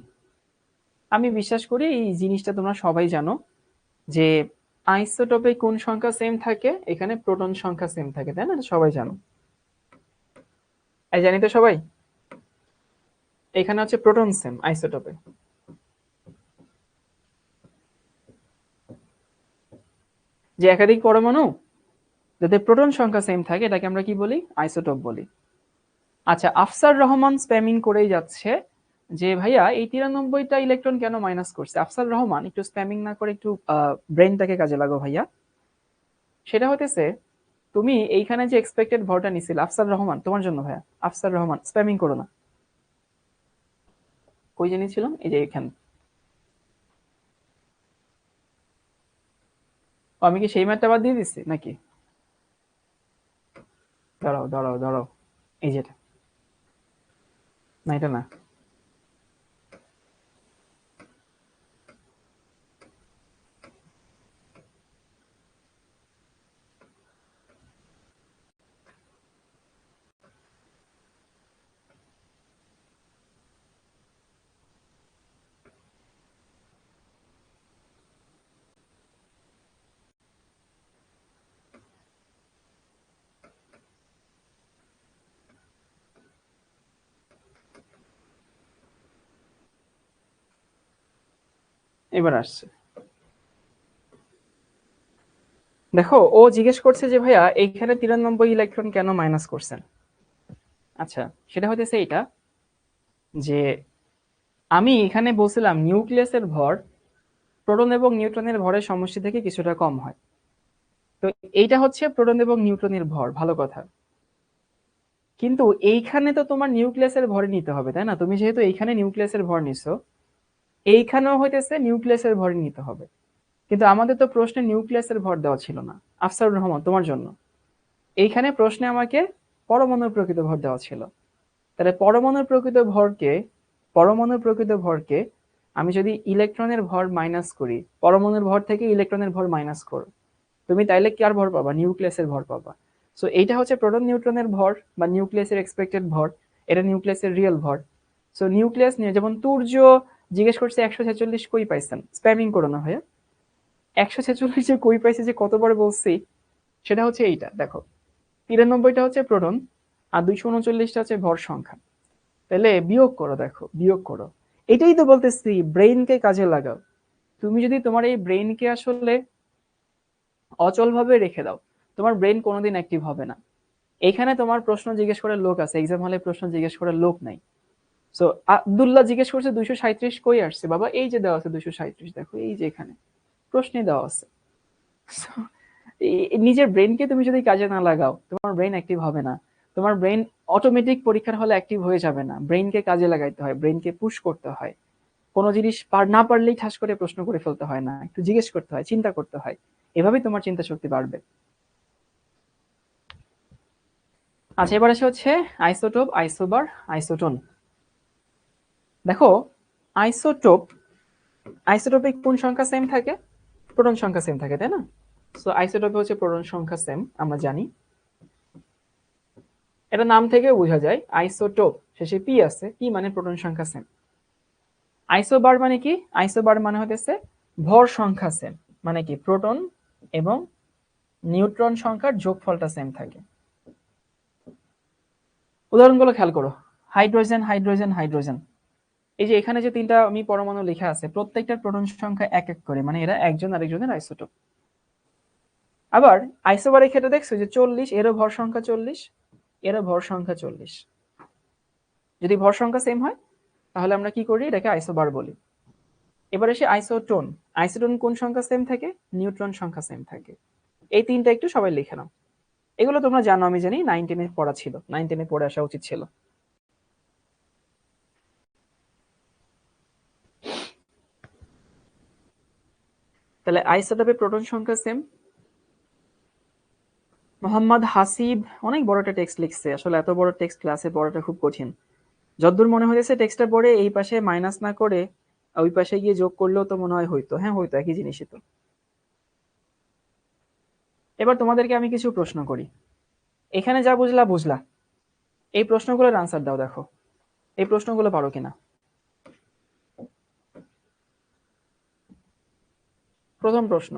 আমি বিশ্বাস করি এই জিনিসটা তোমরা সবাই জানো যে আইসোটোপে কোন সংখ্যা সেম থাকে? এখানে প্রোটন সংখ্যা সেম থাকে, তাই না? এটা সবাই জানো। এই জানি তো সবাই। এখানে হচ্ছে প্রোটন সেম আইসোটোপে। যে একাধিক পরমাণু যাদের প্রোটন সংখ্যা সেম থাকে এটাকে আমরা কি বলি? আইসোটোপ বলি। আচ্ছা, আফসার রহমান স্প্যামিং করেই যাচ্ছে যে ভাইয়া এই 93টা ইলেকট্রন কেন মাইনাস করছে? আফসার রহমান, একটু স্প্যামিং না করে একটু ব্রেনটাকে কাজে লাগো ভাইয়া। সেটা হতেছে তুমি এইখানে যে এক্সপেক্টেড ভরটা নিছিল, আফসার রহমান তোমার জন্য ভাইয়া, আফসার রহমান স্প্যামিং করো না। কই জেনেছিলাম? এই যে এখানে। আমি কি সেই ম্যাথটা বাদ দিয়ে দিচ্ছি নাকি? দাঁড়াও দাঁড়াও দাঁড়াও, এই যেটা, না এটা না। এবার আসছে, দেখো ও জিজ্ঞেস করছে যে ভাইয়া এইখানে 93 ইলেকট্রন কেন মাইনাস করছেন। আচ্ছা, সেটা হইতেছে এইটা যে আমি এখানে বলছিলাম নিউক্লিয়াসের ভর প্রোটন এবং নিউট্রনের ভরের সমষ্টি থেকে কিছুটা কম হয়। তো এইটা হচ্ছে প্রোটন এবং নিউট্রনের ভর, ভালো কথা। কিন্তু এইখানে তো তোমার নিউক্লিয়াসের ভর নিতে হবে, তাই না? তুমি যেহেতু এইখানে নিউক্লিয়াসের ভর নিছো, এইখানেও হইতেছে নিউক্লিয়াসের ভর নিতে হবে। কিন্তু আমাদের তো প্রশ্নে নিউক্লিয়াসের ভর দেওয়া ছিল না। আফসারুর রহমান, তোমার জন্য এইখানে প্রশ্নে আমাকে পরমাণুর প্রকৃত ভর দেওয়া ছিল। তাহলে পরমাণুর প্রকৃত ভরকে আমি যদি ইলেকট্রনের ভর মাইনাস করি, পরমাণুর ভর থেকে ইলেকট্রনের ভর মাইনাস করো, তুমি তাইলে কার ভর পাবা? নিউক্লিয়াসের ভর পাবা। সো এইটা হচ্ছে প্রোটন নিউট্রনের ভর বা নিউক্লিয়াসের এক্সপেক্টেড ভর, এটা নিউক্লিয়াসের রিয়েল ভর। সো নিউক্লিয়াস নিয়ে যেমন তুর্য জিজ্ঞেস করছে 146 কই পাইছেন, স্প্যামিং করো না ভাইয়া। 146 যে কই পাইছে যে কতবার বলছি, সেটা হচ্ছে এইটা দেখো, 93টা হচ্ছে প্রোটন আর 239টা হচ্ছে ভর সংখ্যা। তাহলে বিয়োগ করো, দেখো বিয়োগ করো। এটাই তো বলতেছি, ব্রেইনকে কাজে লাগাও। তুমি যদি তোমার এই ব্রেইনকে আসলে অচল ভাবে রেখে দাও, তোমার ব্রেইন কোনোদিন অ্যাক্টিভ হবে না। এখানে তোমার প্রশ্ন জিজ্ঞেস করার লোক আছে, এক্সাম হলে প্রশ্ন জিজ্ঞেস করার লোক নাই। সো আব্দুল্লাহ জিজ্ঞেস করছে 237 কই আসছে বাবা, এই যে দেওয়া আছে 237, দেখো এই যে এখানে প্রশ্নে দেওয়া আছে। So, নিজের ব্রেনকে তুমি যদি কাজে না লাগাও, তোমার ব্রেন অ্যাক্টিভ হবে না। তোমার ব্রেন অটোমেটিক পরীক্ষার হলে অ্যাক্টিভ হয়ে যাবে না। ব্রেনকে কাজে লাগাইতে হয়, ব্রেনকে পুশ করতে হয়। কোনো জিনিস না পারলেই ঠাস করে প্রশ্ন করে ফেলতে হয় না, একটু জিজ্ঞেস করতে হয়, চিন্তা করতে হয়। এভাবেই তোমার চিন্তা শক্তি বাড়বে। আচ্ছা, এবার আসে হচ্ছে আইসোটোপ, আইসোবার, আইসোটোন। দেখো, আইসোটোপ, আইসোটোপে কোন সংখ্যা সেম থাকে? প্রোটন সংখ্যা সেম থাকে, তাই না? সো আইসোটোপে হচ্ছে প্রোটন সংখ্যা সেম, আমরা জানি। এটা নাম থেকে বোঝা যায়, আইসোটোপ শেষে পি আছে, পি মানে প্রোটন সংখ্যা সেম। আইসোবার মানে কি? আইসোবার মানে হতেছে ভর সংখ্যা সেম, মানে কি প্রোটন এবং নিউট্রন সংখ্যার যোগফলটা সেম থাকে। উদাহরণগুলো খেয়াল করো, হাইড্রোজেন, হাইড্রোজেন, হাইড্রোজেন। এই যে এখানে যে তিনটা আমি পরমাণু লেখা আছে, প্রত্যেকটার প্রোটন সংখ্যা এক এক করে, মানে এরা একজন আরেকজনের আইসোটোপ। আবার আইসোবারের ক্ষেত্রে দেখছো যে 40, এরও ভর সংখ্যা 40, এরও ভর সংখ্যা 40। যদি ভর সংখ্যা সেম হয় তাহলে আমরা কি করি? এটাকে আইসোবার বলি। এবার এসে আইসোটোন। আইসোটোন কোন সংখ্যা সেম থাকে? নিউট্রন সংখ্যা সেম থাকে। এই তিনটা একটু সবাই লিখে নাও। এগুলো তোমরা জানো, আমি জানি, 9-10 পড়া ছিল, 9-10 পড়ে আসা উচিত ছিল। তাহলে আইসোটোপে প্রোটন সংখ্যা সেম। মোহাম্মদ হাসিব অনেক বড় একটা টেক্সট লিখছে, আসলে এত বড় টেক্সট ক্লাসে পড়াটা খুব কঠিন। যতদূর মনে হয়েছে টেক্সটটা পড়ে এই পাশে মাইনাস না করে ওই পাশে গিয়ে যোগ করলেও তো মনে হয় হইতো। হ্যাঁ, হইতো, একই জিনিসই তো। এবার তোমাদেরকে আমি কিছু প্রশ্ন করি, এখানে যা বুঝলা বুঝলা, এই প্রশ্নগুলোর আনসার দাও। দেখো এই প্রশ্নগুলো পারো কিনা। প্রথম প্রশ্ন,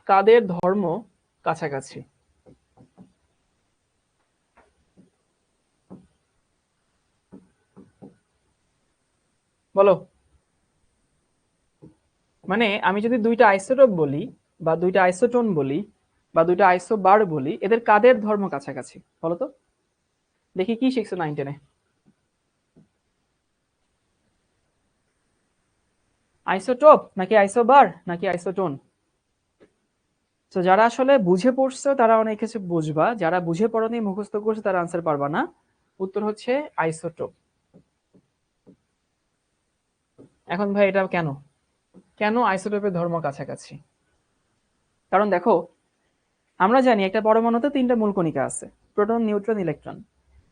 কাদের ধর্ম কাছাকাছি? বলো। মানে আমি যদি দুইটা আইসোটোপ বলি, বা দুইটা আইসোটোন বলি, বা দুইটা আইসোবার বলি, এদের কাদের ধর্ম কাছাকাছি বলো তো? দেখি কি শিখছো 9-10-এ। আইসোটোপ নাকি আইসোবার নাকি আইসোটোন? তো যারা আসলে বুঝে পড়ছো তারা অনেক কিছু বুঝবা, যারা বুঝে পড়নি মুখস্থ করছে তারা আনসার পারবা না। উত্তর হচ্ছে আইসোটোপ। এখন ভাই এটা কেন, কেন আইসোটোপের ধর্ম কাছাকাছি? কারণ দেখো, আমরা জানি একটা পরমাণুতে তিনটা মূল কণিকা আছে, প্রোটন, নিউট্রন, ইলেকট্রন।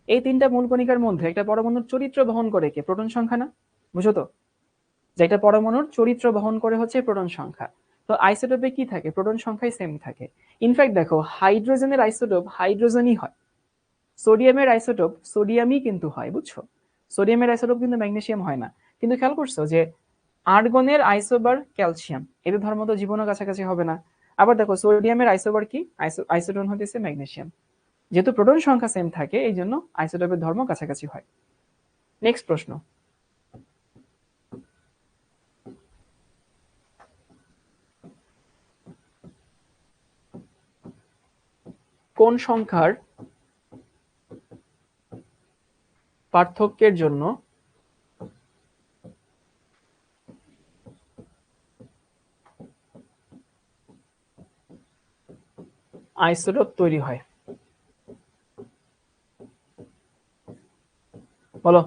এই তিনটা মূল কণিকার মধ্যে একটা পরমাণুর চরিত্র বহন করে কে? প্রোটন সংখ্যা না? বুঝো তো, যে একটা পরমাণুর চরিত্র বহন করে হচ্ছে প্রোটন সংখ্যা। তো আইসোটোপে কি থাকে? প্রোটন সংখ্যাই সেম থাকে। ইনফ্যাক্ট দেখো, হাইড্রোজেনের আইসোটোপ হাইড্রোজেনই হয়, সোডিয়ামের আইসোটোপ সোডিয়ামই কিন্তু হয়, বুঝছো? সোডিয়ামের আইসোটোপ কিন্তু ম্যাগনেসিয়াম হয় না। কিন্তু খেয়াল করছো যে আর্গনের আইসোবার ক্যালসিয়াম, এদের ধর্ম তো জীবনও কাছাকাছি হবে না। আবার দেখো সোডিয়ামের আইসোবার কি? আইসোটোন হতেছে ম্যাগনেসিয়াম। যেহেতু প্রোটন সংখ্যা সেম থাকে এই জন্য আইসোটোপের ধর্ম কাছাকাছি হয়। নেক্সট প্রশ্ন, কোন সংখ্যার পার্থক্যের জন্য আইসোটোপ তৈরি হয়? বলো।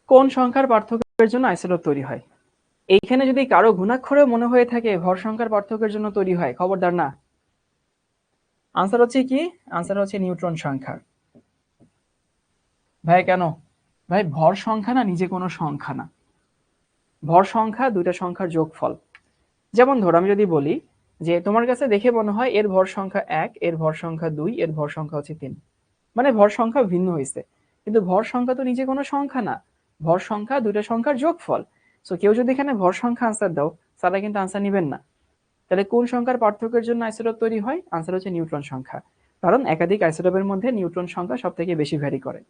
কোন সংখ্যার পার্থক্যের জন্য আইসোটোপ তৈরি হয়? এইখানে যদি কারো ঘুণাক্ষরেও মনে হয়ে থাকে ভর সংখ্যার পার্থক্যের জন্য তৈরি হয়, খবরদার না। আনসার হচ্ছে কি? আনসার হচ্ছে নিউট্রন সংখ্যা। ভাই কেন? ভাই ভর সংখ্যা না নিজে কোনো সংখ্যা না, ভর সংখ্যা দুইটা সংখ্যার যোগফল। যেমন ধর আমি যদি বলি যে তোমার কাছে দেখে মনে হয় এর ভর সংখ্যা 1, এর ভর সংখ্যা 2, এর ভর সংখ্যা হচ্ছে 3, মানে ভর সংখ্যা ভিন্ন হয়েছে, কিন্তু ভর সংখ্যা তো নিজে কোনো সংখ্যা না, ভর সংখ্যা দুইটা সংখ্যার যোগফল। সো কেউ যদি এখানে ভর সংখ্যা আনসার দাও, তারা কিন্তু আনসার নিবেন না। তাহলে কোন সংখ্যার পার্থক্যের জন্য আইসোটোপ তৈরি হয়? আনসার হচ্ছে নিউট্রন সংখ্যা, কারণ একাধিক আইসোটোপের মধ্যে নিউট্রন সংখ্যা সব থেকে বেশি ভ্যারি করে।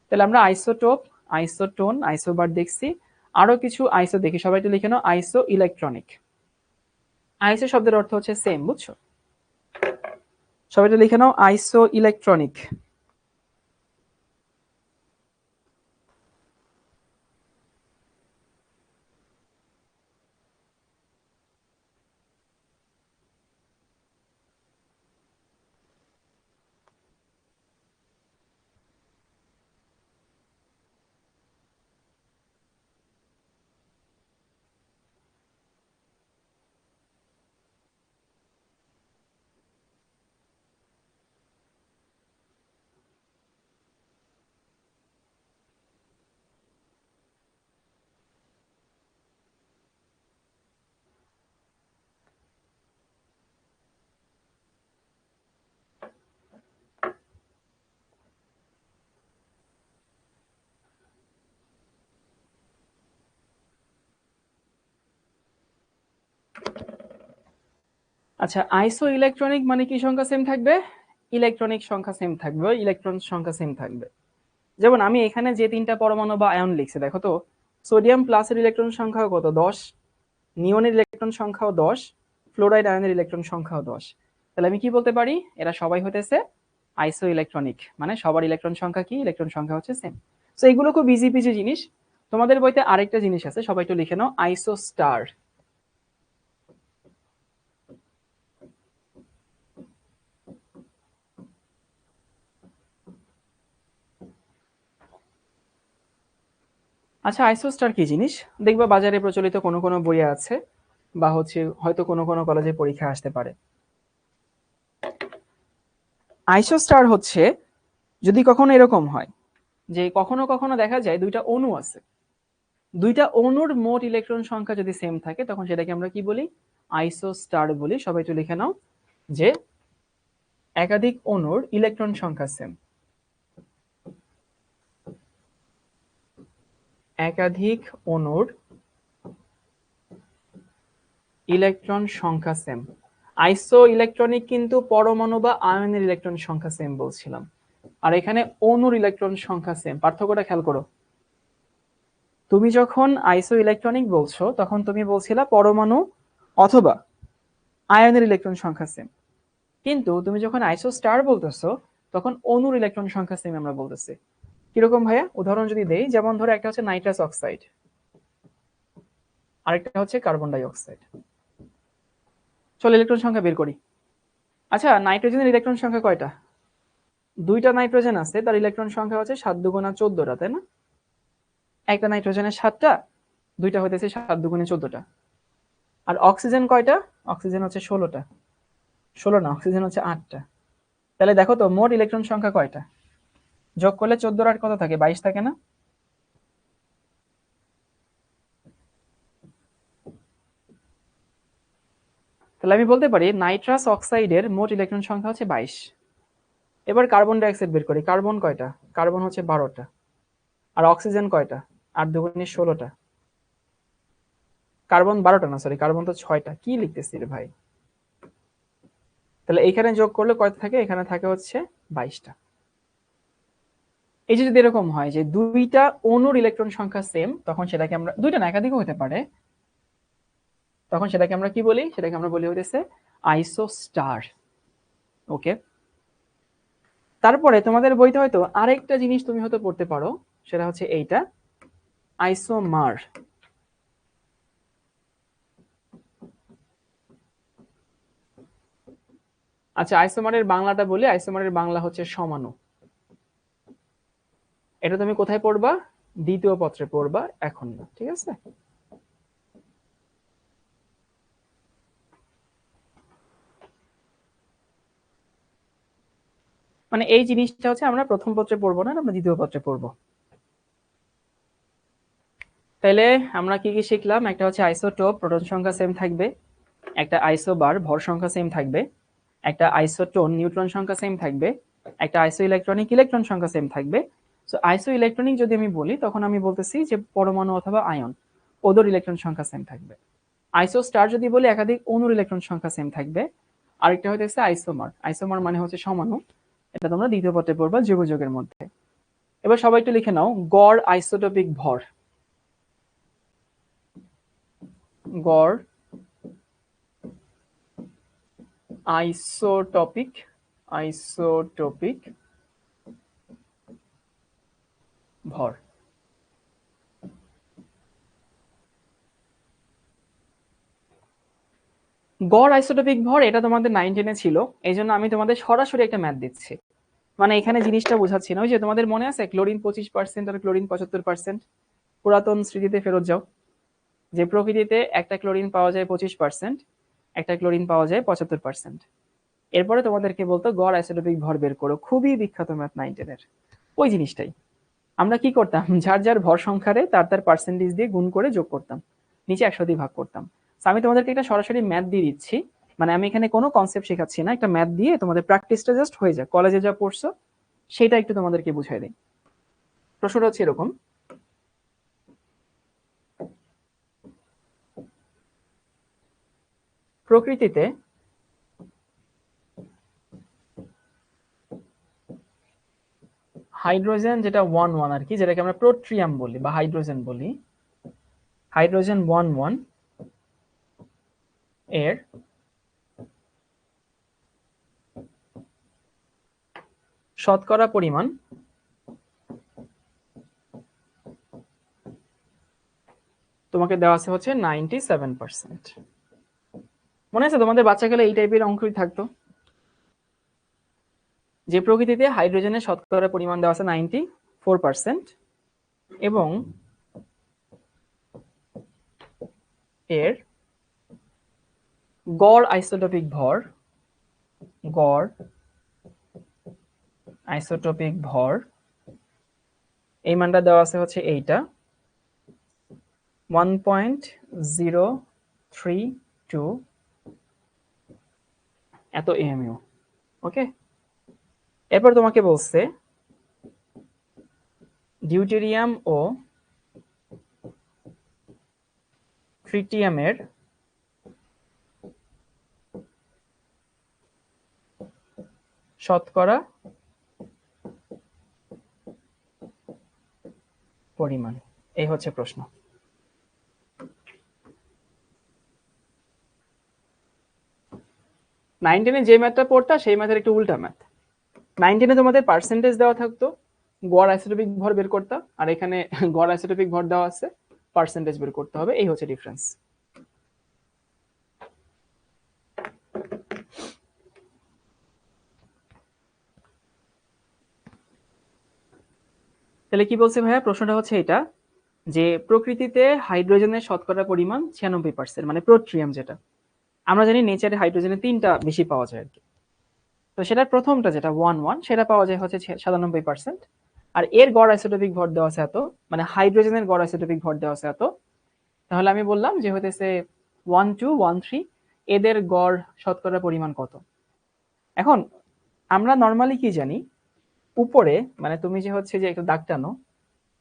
তাহলে আমরা আইসোটোপ, আইসোটোন, আইসোবার দেখছি, আরো কিছু আইসো দেখি। সবাই একটু লিখে নাও, আইসো ইলেকট্রনিক। আইসো শব্দের অর্থ হচ্ছে সেম, বুঝছো? সবাই একটু লিখে নাও, আইসো ইলেকট্রনিক। আচ্ছা, আইসো ইলেকট্রনিক মানে কি সংখ্যা সেম থাকবে? ইলেকট্রনিক সংখ্যা সেম থাকবে, ইলেকট্রন সংখ্যা সেম থাকবে। যেমন আমি এখানে যে তিনটা পরমাণু বা আয়ন লিখছি, দেখো তো, সোডিয়াম প্লাসের ইলেকট্রন সংখ্যা কত? 10, নিয়নের ইলেকট্রন সংখ্যাও 10, ফ্লোরাইড আয়নের ইলেকট্রন সংখ্যাও 10। তাহলে আমি কি বলতে পারি? এরা সবাই হতেছে আইসো ইলেকট্রনিক, মানে সবার ইলেকট্রন সংখ্যা কি? ইলেকট্রন সংখ্যা হচ্ছে সেম। সো এগুলো খুব ইজি পিজি জিনিস। তোমাদের বইতে আরেকটা জিনিস আছে, সবাই একটু লিখে নাও, আইসো স্টার। আচ্ছা, আইসোস্টার কি জিনিস? দেখবা বাজারে প্রচলিত কোনো কোনো বইয়ে আছে, বা হচ্ছে হয়তো কোনো কোনো কলেজে পরীক্ষা আসতে পারে। আইসোস্টার হচ্ছে যদি কখনো এরকম হয় যে কখনো কখনো দেখা যায় দুইটা অণু আছে, দুইটা অণুর মোট ইলেকট্রন সংখ্যা যদি সেম থাকে, তখন সেটাকে আমরা কি বলি? আইসোস্টার বলি। সবাই একটু লিখে নাও যে একাধিক অণুর ইলেকট্রন সংখ্যা সেম, একাধিক অণুর ইলেকট্রন সংখ্যা সেম। আইসো ইলেকট্রনিক কিন্তু পরমাণু বা আয়নের ইলেকট্রন সংখ্যা সেম বলছিলাম, আর এখানে অণুর ইলেকট্রন সংখ্যা সেম। পার্থক্যটা খেয়াল করো। তুমি যখন আইসো ইলেকট্রনিক বলছো, তখন তুমি বলছিলা পরমাণু অথবা আয়নের ইলেকট্রন সংখ্যা সেম, কিন্তু তুমি যখন আইসো স্টার বলতেছো, তখন অণুর ইলেকট্রন সংখ্যা সেম আমরা বলতেছি। কিরকম ভাইয়া? উদাহরণ যদি দেই, যেমন ধরো একটা হচ্ছে নাইট্রাস অক্সাইড, আরেকটা হচ্ছে কার্বন ডাই অক্সাইড। চলো ইলেকট্রন সংখ্যা বের করি। আচ্ছা, নাইট্রোজেনের ইলেকট্রন সংখ্যা কয়টা? দুইটা নাইট্রোজেন আছে, তার ইলেকট্রন সংখ্যা হচ্ছে 7 দুগুণা 14টা, তাই না? একটা নাইট্রোজেনের 7টা, দুইটা হইতেছে 7 দুগুণে 14টা। আর অক্সিজেন কয়টা? অক্সিজেন হচ্ছে 16টা। 16 না, অক্সিজেন হচ্ছে 8টা। তাহলে দেখো তো মোট ইলেকট্রন সংখ্যা কয়টা? যোগ করলে 14 আর কত থাকে? 22 থাকে না? তাহলে আমি বলতে পারি নাইট্রাস অক্সাইডের মোট ইলেকট্রন সংখ্যা হচ্ছে 22। এবার কার্বন ডাই অক্সাইড বের করি। কার্বন কয়টা? কার্বন হচ্ছে 12টা। আর অক্সিজেন কয়টা? 8 দুগুণে 16টা। কার্বন 12টা না, সরি কার্বন তো 6টা, কি লিখতেছি রে ভাই। তাহলে এখানে যোগ করলে কয়টা থাকে, এখানে থাকে হচ্ছে 22টা। এই যে যদি এরকম হয় যে দুইটা অণুর ইলেকট্রন সংখ্যা সেম, তখন সেটাকে আমরা, দুইটা না একাধিকও হতে পারে, তখন সেটাকে আমরা কি বলি, সেটাকে আমরা বলি হইতেছে আইসোস্টার। ওকে, তারপরে তোমাদের বইতে হয়তো আরেকটা জিনিস তুমি হয়তো পড়তে পারো, সেটা হচ্ছে এইটা, আইসোমার। আচ্ছা, আইসোমারের বাংলাটা বলি, আইসোমারের বাংলা হচ্ছে সমাণু। এটা তুমি কোথায় পড়বা, দ্বিতীয় পত্রে পড়বা, এখন না, ঠিক আছে। মানে এই জিনিসটা হচ্ছে আমরা প্রথম পত্রে পড়বো না, আমরা দ্বিতীয় পত্রে পড়বো। তাইলে আমরা কি কি শিখলাম, একটা হচ্ছে আইসোটোপ, প্রোটন সংখ্যা সেম থাকবে, একটা আইসোবার, ভর সংখ্যা সেম থাকবে, একটা আইসোটোন, নিউট্রন সংখ্যা সেম থাকবে, একটা আইসো ইলেকট্রনিক, ইলেকট্রন সংখ্যা সেম থাকবে। সো আইসো ইলেকট্রনিক যদি আমি বলি, তখন আমি বলতেছি যে পরমাণু অথবা আয়ন, ওদের ইলেকট্রন সংখ্যা সেম থাকবে। আইসো স্টার যদি বলি, একাধিক অণুর ইলেকট্রন সংখ্যা সেম থাকবে। আরেকটা হইতেছে আইসোমার, আইসোমার মানে হচ্ছে সমাণু, এটা তোমরা দ্বিতীয় পত্রে পড়বা যুগযুগের মধ্যে। এবার সবাই একটু লিখে নাও, গড় আইসোটোপিক ভর, গড় আইসোটপিক, আইসোটোপিক ভর। গড় আইসোটোপিক ভর, এটা তোমাদের 9-10 ছিল, এই জন্য আমি তোমাদের সরাসরি একটা ম্যাথ দিচ্ছি। মানে এখানে জিনিসটা বোঝাচ্ছি না, ওই যে তোমাদের মনে আছে ক্লোরিন 25% আর ক্লোরিন 75%, পুরাতন স্মৃতিতে ফেরত যাও, যে প্রকৃতিতে একটা ক্লোরিন পাওয়া যায় 25%, একটা ক্লোরিন পাওয়া যায় 75%। এরপরে তোমাদেরকে বলতো গড় আইসোটোপিক ভর বের করো, খুবই বিখ্যাত ম্যাথ 9-10-এর, ওই জিনিসটাই। আমরা কি করতাম, যার যার ভর সংখ্যারে তার তার পার্সেন্টেজ দিয়ে গুণ করে যোগ করতাম, নিচে 100 দিয়ে ভাগ করতাম। আমি তোমাদেরকে একটা সরাসরি ম্যাথ দিয়ে দিচ্ছি, মানে আমি এখানে কোনো কনসেপ্ট শেখাচ্ছি না, একটা ম্যাথ দিয়ে তোমাদের প্র্যাকটিসটা জাস্ট হয়ে যায়, কলেজে যা পড়ছো সেটা একটু তোমাদেরকে বুঝাই দিই। প্রশ্নটা হচ্ছে এরকম, প্রকৃতিতে হাইড্রোজেন যেটা 1-1 আর কি, যেটাকে আমরা প্রোট্রিয়াম বলি বা হাইড্রোজেন বলি, হাইড্রোজেন 1-1 এর শতকরা পরিমাণ তোমাকে দেওয়া আছে হচ্ছে 97%। মনে আছে তোমাদের বাচ্চাকালে এই টাইপের অঙ্কই থাকতো, যে প্রকৃতিতে হাইড্রোজেনের শতকরা পরিমাণ দেওয়া আছে 94%, এবং এর গড় আইসোটোপিক ভর, গড় আইসোটোপিক ভর, এই মানটা দেওয়া আছে হচ্ছে এইটা 1.032 এত এমইউ। ওকে, এরপর তোমাকে বলছে ডিউটেরিয়াম ও ট্রিটিয়ামের শতকরা পরিমাণ, এই হচ্ছে প্রশ্ন। 9-10 যে ম্যাথটা পড়তা সেই ম্যাথের একটু উল্টা ম্যাথ। 9-10 তোমাদের পার্সেন্টেজ দেওয়া থাকতো, গড় আইসোটোপিক ভর বের করতা, আর এখানে গড় আইসোটোপিক ভর দেওয়া আছে, পার্সেন্টেজ বের করতে হবে, এই হচ্ছে ডিফারেন্স। তাহলে কি বলছে ভাইয়া, প্রশ্নটা হচ্ছে এটা, যে প্রকৃতিতে হাইড্রোজেনের শতকরা পরিমাণ 96%, মানে প্রোট্রিয়াম যেটা, আমরা জানি নেচারে হাইড্রোজেনের 3টা বেশি পাওয়া যায় আর কি, তো সেটার প্রথমটা যেটা 1-1 সেটা পাওয়া যায় হচ্ছে 97%, আর এর গড় আইসোটোপিক ভর দেওয়া আছে এত, মানে হাইড্রোজেনের গড় আইসোটোপিক ভর দেওয়া আছে এত। তাহলে আমি বললাম যে হইতেছে 1-2-1-3, এদের গড় শতকরা পরিমাণ কত। এখন আমরা নর্মালি কি জানি, উপরে মানে তুমি যে হচ্ছে যে একটা দাগ টানো,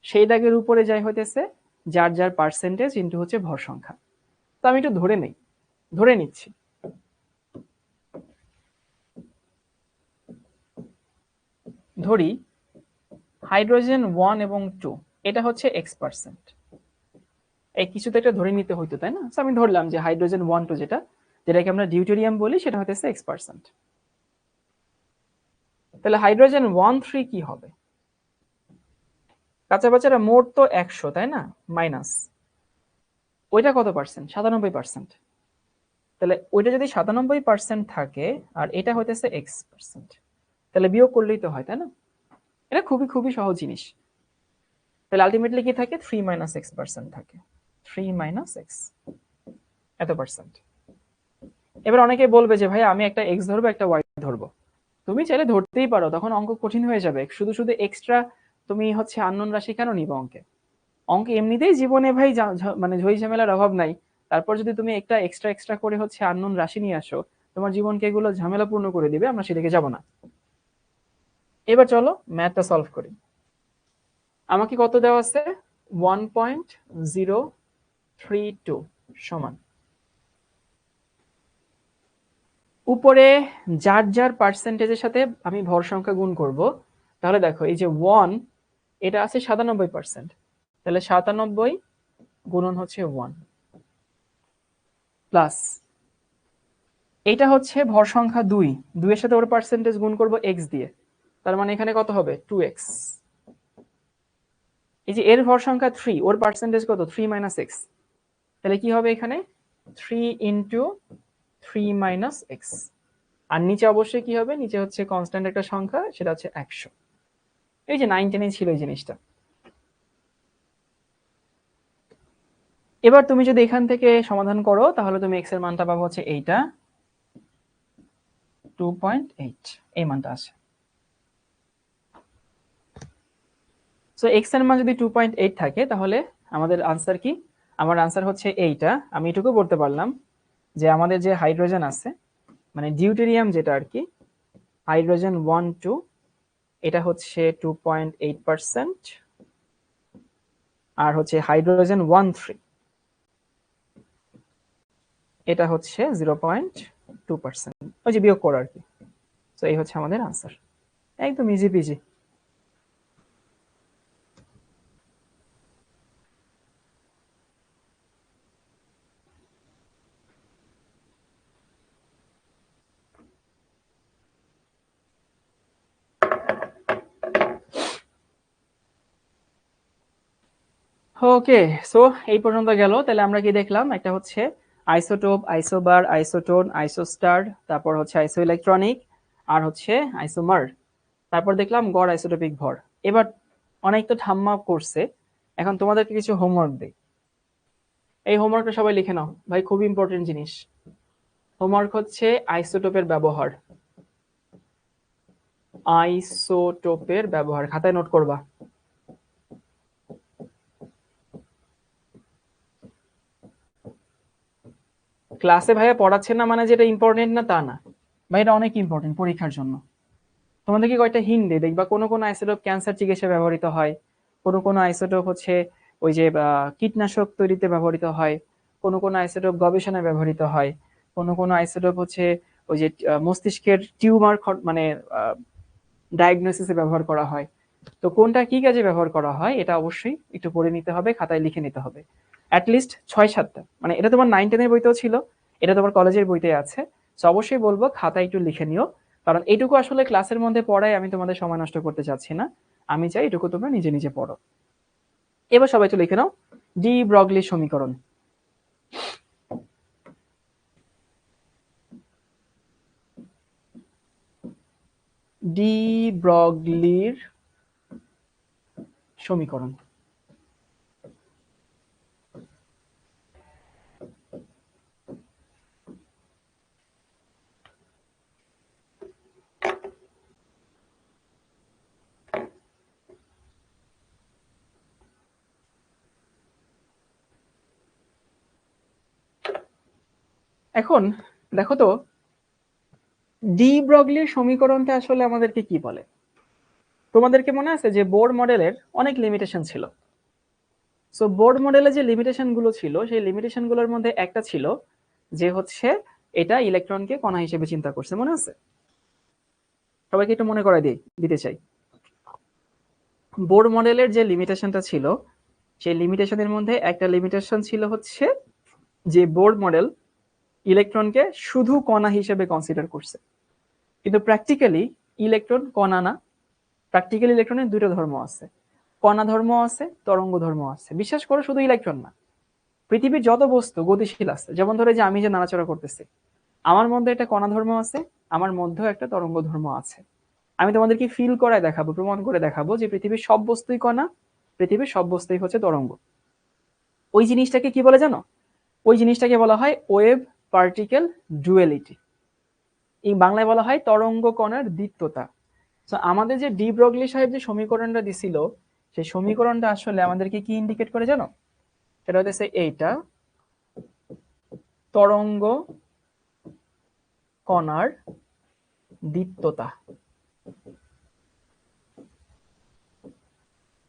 সেই দাগের উপরে যাই হইতেছে যার যার পার্সেন্টেজ ইন্টু হচ্ছে ভর সংখ্যা। তো আমি একটু ধরে নিচ্ছি। ধরি হাইড্রোজেন 1 এবং 2 এটা হচ্ছে x%। এই কিছুতে একটা ধরে নিতে হইতো, তাই না? আমি ধরলাম যে হাইড্রোজেন 1 2 যেটাকে আমরা ডিউটেরিয়াম বলি, সেটা হচ্ছে x%। তাহলে হাইড্রোজেন 1 3 কি হবে? কাঁচা বাচ্চারা মোট তো 100, তাই না? মাইনাস ওইটা কত পার্সেন্ট? 97%। তাহলে ওইটা যদি 97% থাকে আর এটা হইতেছে x%, তাহলে বিয়োগ করলেই তো হয়, তাই না? এটা খুবই খুবই সহজ জিনিস। তাহলে আলটিমেটলি কি থাকে? 3 - x% থাকে। 3 - x এত পার্সেন্ট। এবার অনেকে বলবে যে ভাই আমি একটা x ধরবো একটা y ধরবো। তুমি চাইলে ধরতেই পারো, তখন অঙ্ক কঠিন হয়ে যাবে। শুধু শুধু এক্সট্রা তুমি হচ্ছে আননোন রাশি কেন নিবে অঙ্কে? অঙ্কে এমনিতেই জীবনে ভাই মানে ঝই ঝামেলার অভাব নাই। তারপর যদি তুমি একটা এক্সট্রা করে হচ্ছে আননোন রাশি নিয়ে আসো, তোমার জীবনকে এগুলো ঝামেলাপূর্ণ করে দিবে। আমরা সেদিকে যাব না। এবার চলো ম্যাথটা সলভ করি। আমাকে কত দেওয়া আছে? 1.032 সমান, উপরে যার যার পার্সেন্টেজের সাথে আমি ভর সংখ্যা গুণ করব। তাহলে দেখো এই যে 1 এটা আছে 97%, তাহলে 97 গুণন হচ্ছে 1 প্লাস এটা হচ্ছে ভর সংখ্যা 2, 2 এর সাথে ওর পার্সেন্টেজ গুণ করব x দিয়ে, তার মানে এখানে কত হবে? 2x। এই যে এর ভর সংখ্যা 3, ওর পার্সেন্টেজ কত? 3 - x, তাহলে কি হবে এখানে? 3 × 3 - x। আর নিচে অবশ্যই কি হবে? নিচে হচ্ছে কনস্ট্যান্ট একটা সংখ্যা, সেটা হচ্ছে 100। এই যে 9 10 ছিল এই জিনিসটা। এবার তুমি যদি এখান থেকে সমাধান করো, তাহলে তুমি x এর মানটা পাবো হচ্ছে এইটা 2.8, এই মানটা আসে। সো x এর মান যদি 2.8 থাকে, তাহলে আমাদের আনসার কি? আমার আনসার হচ্ছে এইটা। আমি এটুকু বলতে পারলাম যে আমাদের যে হাইড্রোজেন আছে, মানে ডিউটেরিয়াম যেটা আর কি, হাইড্রোজেন 1 2 এটা হচ্ছে 2.8%, আর হচ্ছে হাইড্রোজেন 1 3 এটা হচ্ছে 0.2%। ওই যে বিয়োগ করো আর কি। তো এই হচ্ছে আমাদের আনসার, একদম ইজি পিজি। ওকে, সো এই পর্যন্ত গেল। তাহলে আমরা কি দেখলাম? একটা হচ্ছে আইসোটোপ, আইসোবার, আইসোটোন, আইসোস্টার, তারপর হচ্ছে আইসো ইলেকট্রনিক, আর হচ্ছে আইসোমার। তারপর দেখলাম গড় আইসোটোপিক ভর। এবার অনেক তো ঠাম্মা করছে, এখন তোমাদেরকে কিছু হোমওয়ার্ক দেই। এই হোমওয়ার্কটা সবাই লিখে নাও ভাই, খুব ইম্পর্টেন্ট জিনিস। হোমওয়ার্ক হচ্ছে আইসোটোপের ব্যবহার। আইসোটোপের ব্যবহার খাতায় নোট করবা। ক্লাসে ভাইয়া পড়াচ্ছেন না মানে যেটা ইম্পর্টেন্ট না তা না ভাই, এটা অনেক ইম্পর্টেন্ট পরীক্ষার জন্য। তোমাদেরকে কয়েকটা হিন্ট দিই, দেখবা কোনো কোনো আইসোটোপ ক্যান্সার চিকিৎসায় ব্যবহৃত হয়, কোনো কোনো আইসোটোপ হচ্ছে ওই যে কীটনাশক তৈরিতে ব্যবহৃত হয়, কোনো কোনো আইসোটোপ গবেষণায় ব্যবহৃত হয়, কোনো কোনো আইসোটোপ হচ্ছে ওই যে মস্তিষ্কের টিউমার মানে ডায়াগনোসিসে ব্যবহার করা হয়। তো কোনটা কি কাজে ব্যবহার করা হয় এটা অবশ্যই একটু পড়ে নিতে হবে, খাতায় লিখে নিতে হবে। অ্যাটলিস্ট 6 7টা, মানে এটা তোমার 9 10 এর বইতেও ছিল, এটা তোমার কলেজের বইতে আছে। তো অবশ্যই বলবো খাতায় একটু লিখে নিও, কারণ এইটুকু আসলে ক্লাসের মধ্যে পড়াই আমি তোমাদের সময় নষ্ট করতে চাচ্ছি না। আমি চাই এটুকু তোমরা নিজে নিজে পড়ো। এবার সবাই একটু লিখে নাও ডি ব্রগলি সমীকরণ। ডি ব্রগলির সমীকরণ। এখন দেখো তো ডি ব্রগলির সমীকরণটা আসলে আমাদেরকে কি বলে? তোমাদেরকে মনে আছে যে বোর মডেলের অনেক লিমিটেশন ছিল। সো বোর মডেলে যে লিমিটেশন গুলো ছিল সেই লিমিটেশন গুলোর মধ্যে একটা ছিল যে হচ্ছে এটা ইলেকট্রনকে কণা হিসেবে চিন্তা করছে, মনে আছে? সবাইকে একটু মনে করাই দিতে চাই। বোর মডেলের যে লিমিটেশনটা ছিল সেই লিমিটেশনের মধ্যে একটা লিমিটেশন ছিল হচ্ছে যে বোর মডেল ইলেকট্রনকে শুধু কণা হিসেবে কনসিডার করছে, কিন্তু প্র্যাকটিক্যালি ইলেকট্রন কণা না। প্র্যাকটিক্যালি ইলেকট্রনের দুটো ধর্ম আছে, কণা ধর্ম আছে, তরঙ্গ ধর্ম আছে। বিশ্বাস করো, শুধু ইলেকট্রন না, পৃথিবীর যত বস্তু গতিশীল আছে, যেমন ধরে যে আমি যে নাড়াচড়া করতেছি, আমার মধ্যে একটা কণা ধর্ম আছে, আমার মধ্যেও একটা তরঙ্গ ধর্ম আছে। আমি তোমাদেরকে ফিল করায় দেখাবো, প্রমাণ করে দেখাবো যে পৃথিবীর সব বস্তুই কণা, পৃথিবীর সব বস্তুই হচ্ছে তরঙ্গ। ওই জিনিসটাকে কি বলে জানো? ওই জিনিসটাকে বলা হয় ওয়েভ পার্টিকেল ডুয়ালিটি। এই বাংলায় বলা হয় তরঙ্গ কণার দ্বিত্বতা। তো আমাদের যে ডি ব্রগলি সাহেব যে সমীকরণটা দিছিল, সেই সমীকরণটা আসলে আমাদেরকে কি ইন্ডিকেট করে জানো? সেটা হচ্ছে এইটা, তরঙ্গ কণার দ্বিত্বতা,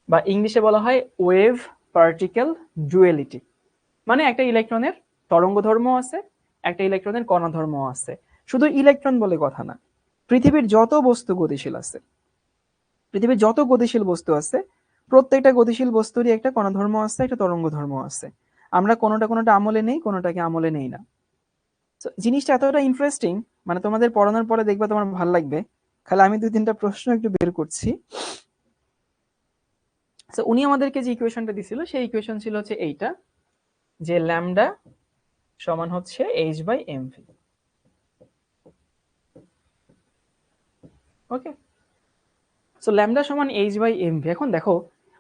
বা ইংলিশে বলা হয় ওয়েভ পার্টিকেল ডুয়ালিটি। মানে একটা ইলেকট্রনের তরঙ্গ ধর্ম আছে, একটা ইলেকট্রনের কণা ধর্ম আছে। শুধু ইলেকট্রন বলে কথা না, পৃথিবীর যত বস্তু গতিশীল আছে, পৃথিবীর যত গতিশীল বস্তু আছে, প্রত্যেকটা গতিশীল বস্তুরই একটা কণা ধর্ম আছে, একটা তরঙ্গ ধর্ম আছে। আমরা কোনোটা আমলে নেই, কোনোটাকে আমলে নেই না। জিনিসটা এতটা ইন্টারেস্টিং, মানে তোমাদের পড়ানোর পরে দেখবে তোমার ভালো লাগবে। খালি আমি 2-3টা প্রশ্ন একটু বের করছি। উনি আমাদেরকে যে ইকুয়েশনটা দিছিল সেই ইকুয়েশন ছিল হচ্ছে এইটা, যে ল্যামডা সমান হচ্ছে h/mv। ওকে, সো ল্যামডা সমান h/mv। এখন দেখো,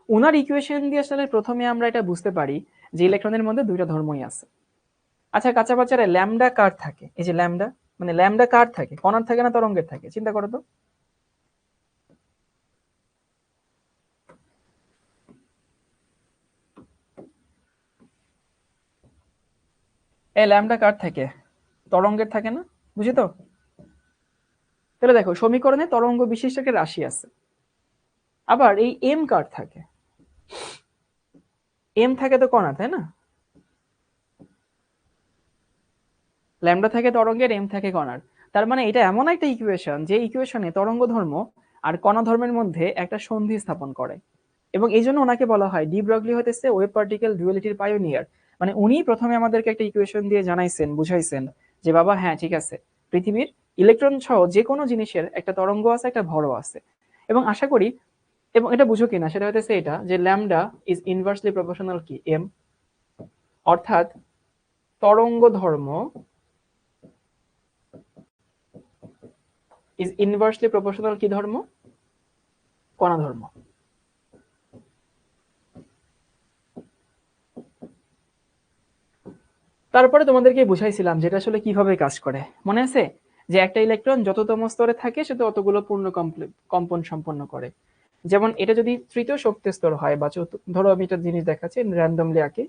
ওনার ইকুয়েশন দিয়ে আসলে প্রথমে আমরা এটা বুঝতে পারি যে ইলেকট্রনের মধ্যে দুইটা ধর্মই আছে। আচ্ছা কাঁচা বাচ্চারা, ল্যামডা কার থাকে? এই যে ল্যামডা, মানে ল্যামডা কার থাকে? কণার থাকে না তরঙ্গের থাকে? চিন্তা করো তো। এই ল্যামডা কার থাকে? তরঙ্গের থাকে না? বুঝি তো? তাহলে দেখো, সমীকরণে তরঙ্গ বিশিষ্ট একটা রাশি আছে। আবার এই এম কার থাকে? এম থাকে তো কণার, তাই না? ল্যামডা থাকে তরঙ্গের, এম থাকে কণার। তার মানে এটা এমন একটা ইকুয়েশন যে ইকুয়েশনে তরঙ্গ ধর্ম আর কণা ধর্মের মধ্যে একটা সন্ধি স্থাপন করে। এবং এই জন্য ওনাকে বলা হয়, ডি ব্রগলি হতেছে ওয়েভ পার্টিকেল ডুয়ালিটির পায়োনিয়ার। মানে উনি প্রথমে আমাদেরকে একটা ইকুয়েশন দিয়ে জানাইছেন, বুঝাইছেন যে বাবা হ্যাঁ ঠিক আছে, পৃথিবীর ইলেকট্রন সহ যে কোনো জিনিসের একটা তরঙ্গ আছে, একটা ভরও আছে। এবং আশা করি, এবং এটা বুঝো কিনা সেটা হতেছে এটা, যে ল্যামডা ইজ ইনভার্সলি প্রপোর্শনাল কি এম, অর্থাৎ তরঙ্গ ধর্ম ইজ ইনভার্সলি প্রপোর্শনাল কি ধর্ম? কণা ধর্ম। তারপরে তোমাদেরকে বুঝাইছিলাম যেটা আসলে কিভাবে কাজ করে, মনে আছে? যে একটা ইলেকট্রন যততম স্তরে থাকে সে তো অতগুলো পূর্ণ কম্পন সম্পন্ন করে। যেমন এটা যদি তৃতীয় শক্তি স্তর হয়, বা ধরো আমি একটা জিনিস দেখাচ্ছি র্যান্ডমলি আঁকি,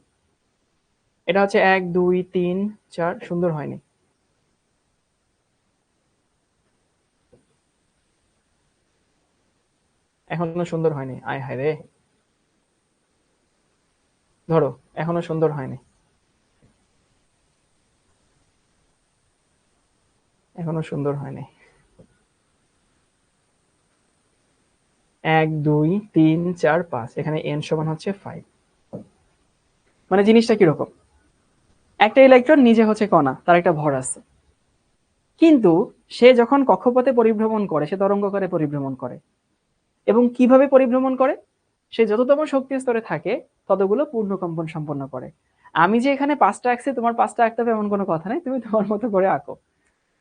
এটা হচ্ছে 1 2 3 4, সুন্দর হয়নি? এখনো সুন্দর হয়নি? আয় হায় রে, ধরো এখনো সুন্দর হয়নি, এখনো সুন্দর হয়নি। 1 2 3 4 5, এখানে n সমান হচ্ছে 5। মানে জিনিসটা কিরকম? একটা ইলেকট্রন নিজে হচ্ছে কণা, তার একটা ভর আছে, কিন্তু সে যখন কক্ষপথে পরিভ্রমণ করে সে তরঙ্গাকারে পরিভ্রমণ করে। এবং কিভাবে পরিভ্রমণ করে? সে যততম শক্তি স্তরে থাকে ততগুলো পূর্ণ কম্পন সম্পন্ন করে। আমি যে এখানে 5টা আঁকছি, তোমার 5টা আঁকতে হবে এমন কোনো কথা নেই, তুমি তোমার মতো করে আঁকো।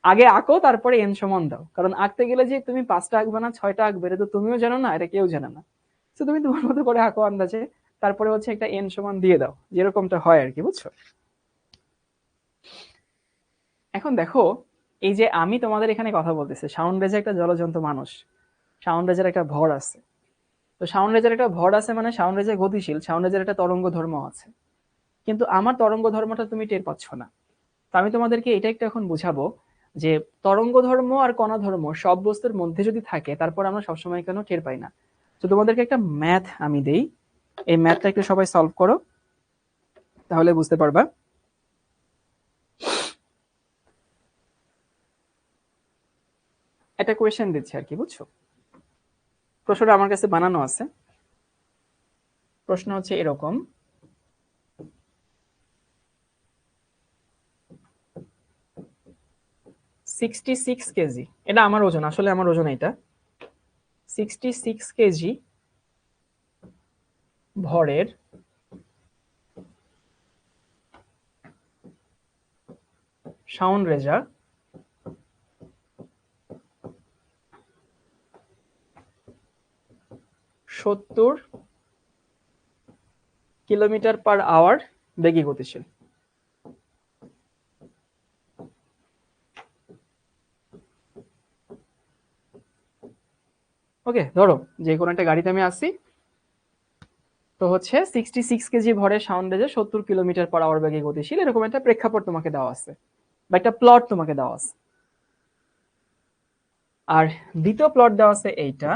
আগে আঁকো, তারপরে এন সমান দাও। কারণ আঁকতে গেলে যে তুমি 5টা আঁকবে না 6টা আঁকবে, এটা তো তুমিও জানো না, এটা কেউ জানে না। তো তুমি তোমার মতো করে আঁকো আন্দাজে, তারপরে হচ্ছে একটা এন সমান দিয়ে দাও, যেরকমটা হয় আর কি, বুঝছো? এখন দেখো, এই যে আমি তোমাদের এখানে কথা বলতেছি, সাউন্ড রেজে একটা জলজন্ত মানুষ, সাউন্ড রেজের একটা ভর আছে। তো সাউন্ড রেজের একটা ভর আছে মানে সাউন্ড রেজে গতিশীল, সাউন্ড রেজের একটা তরঙ্গ ধর্ম আছে। কিন্তু আমার তরঙ্গ ধর্মটা তুমি টের পাচ্ছ না। তো আমি তোমাদেরকে এটা একটু এখন বুঝাবো যে তরঙ্গ ধর্ম আর কণা ধর্ম সব বস্তুর মধ্যে যদি থাকে, তারপর আমরা সবসময় কেন টের পাই না। তো তোমাদেরকে একটা ম্যাথ আমি দেই, এই ম্যাথটা একটু সবাই সলভ করো। তাহলে বুঝতে পারবা। একটা কোয়েশ্চেন দিচ্ছি আর কি, বুঝছো? প্রশ্নটা আমার কাছে বানানো আছে। প্রশ্ন হচ্ছে এরকম, 66 কেজি, এটা আমার ওজন, আসলে আমার ওজন এটা 66 কেজি ভরের সাউন্ড রেজা 70 কিলোমিটার পার আওয়ার বেগে গতিশীল। ওকে, ধরো যে কোনো একটা গাড়িতে আমি আসি, তো হচ্ছে 66 কেজি ভরের সাউন্ড রেজা 70 কিলোমিটার পার আওয়ার বেগে গতিশীল, এরকম একটা প্রেক্ষাপট তোমাকে দেওয়া আছে বা একটা প্লট তোমাকে দেওয়া আছে। আর দ্বিতীয় প্লট দেওয়া আছে এইটা,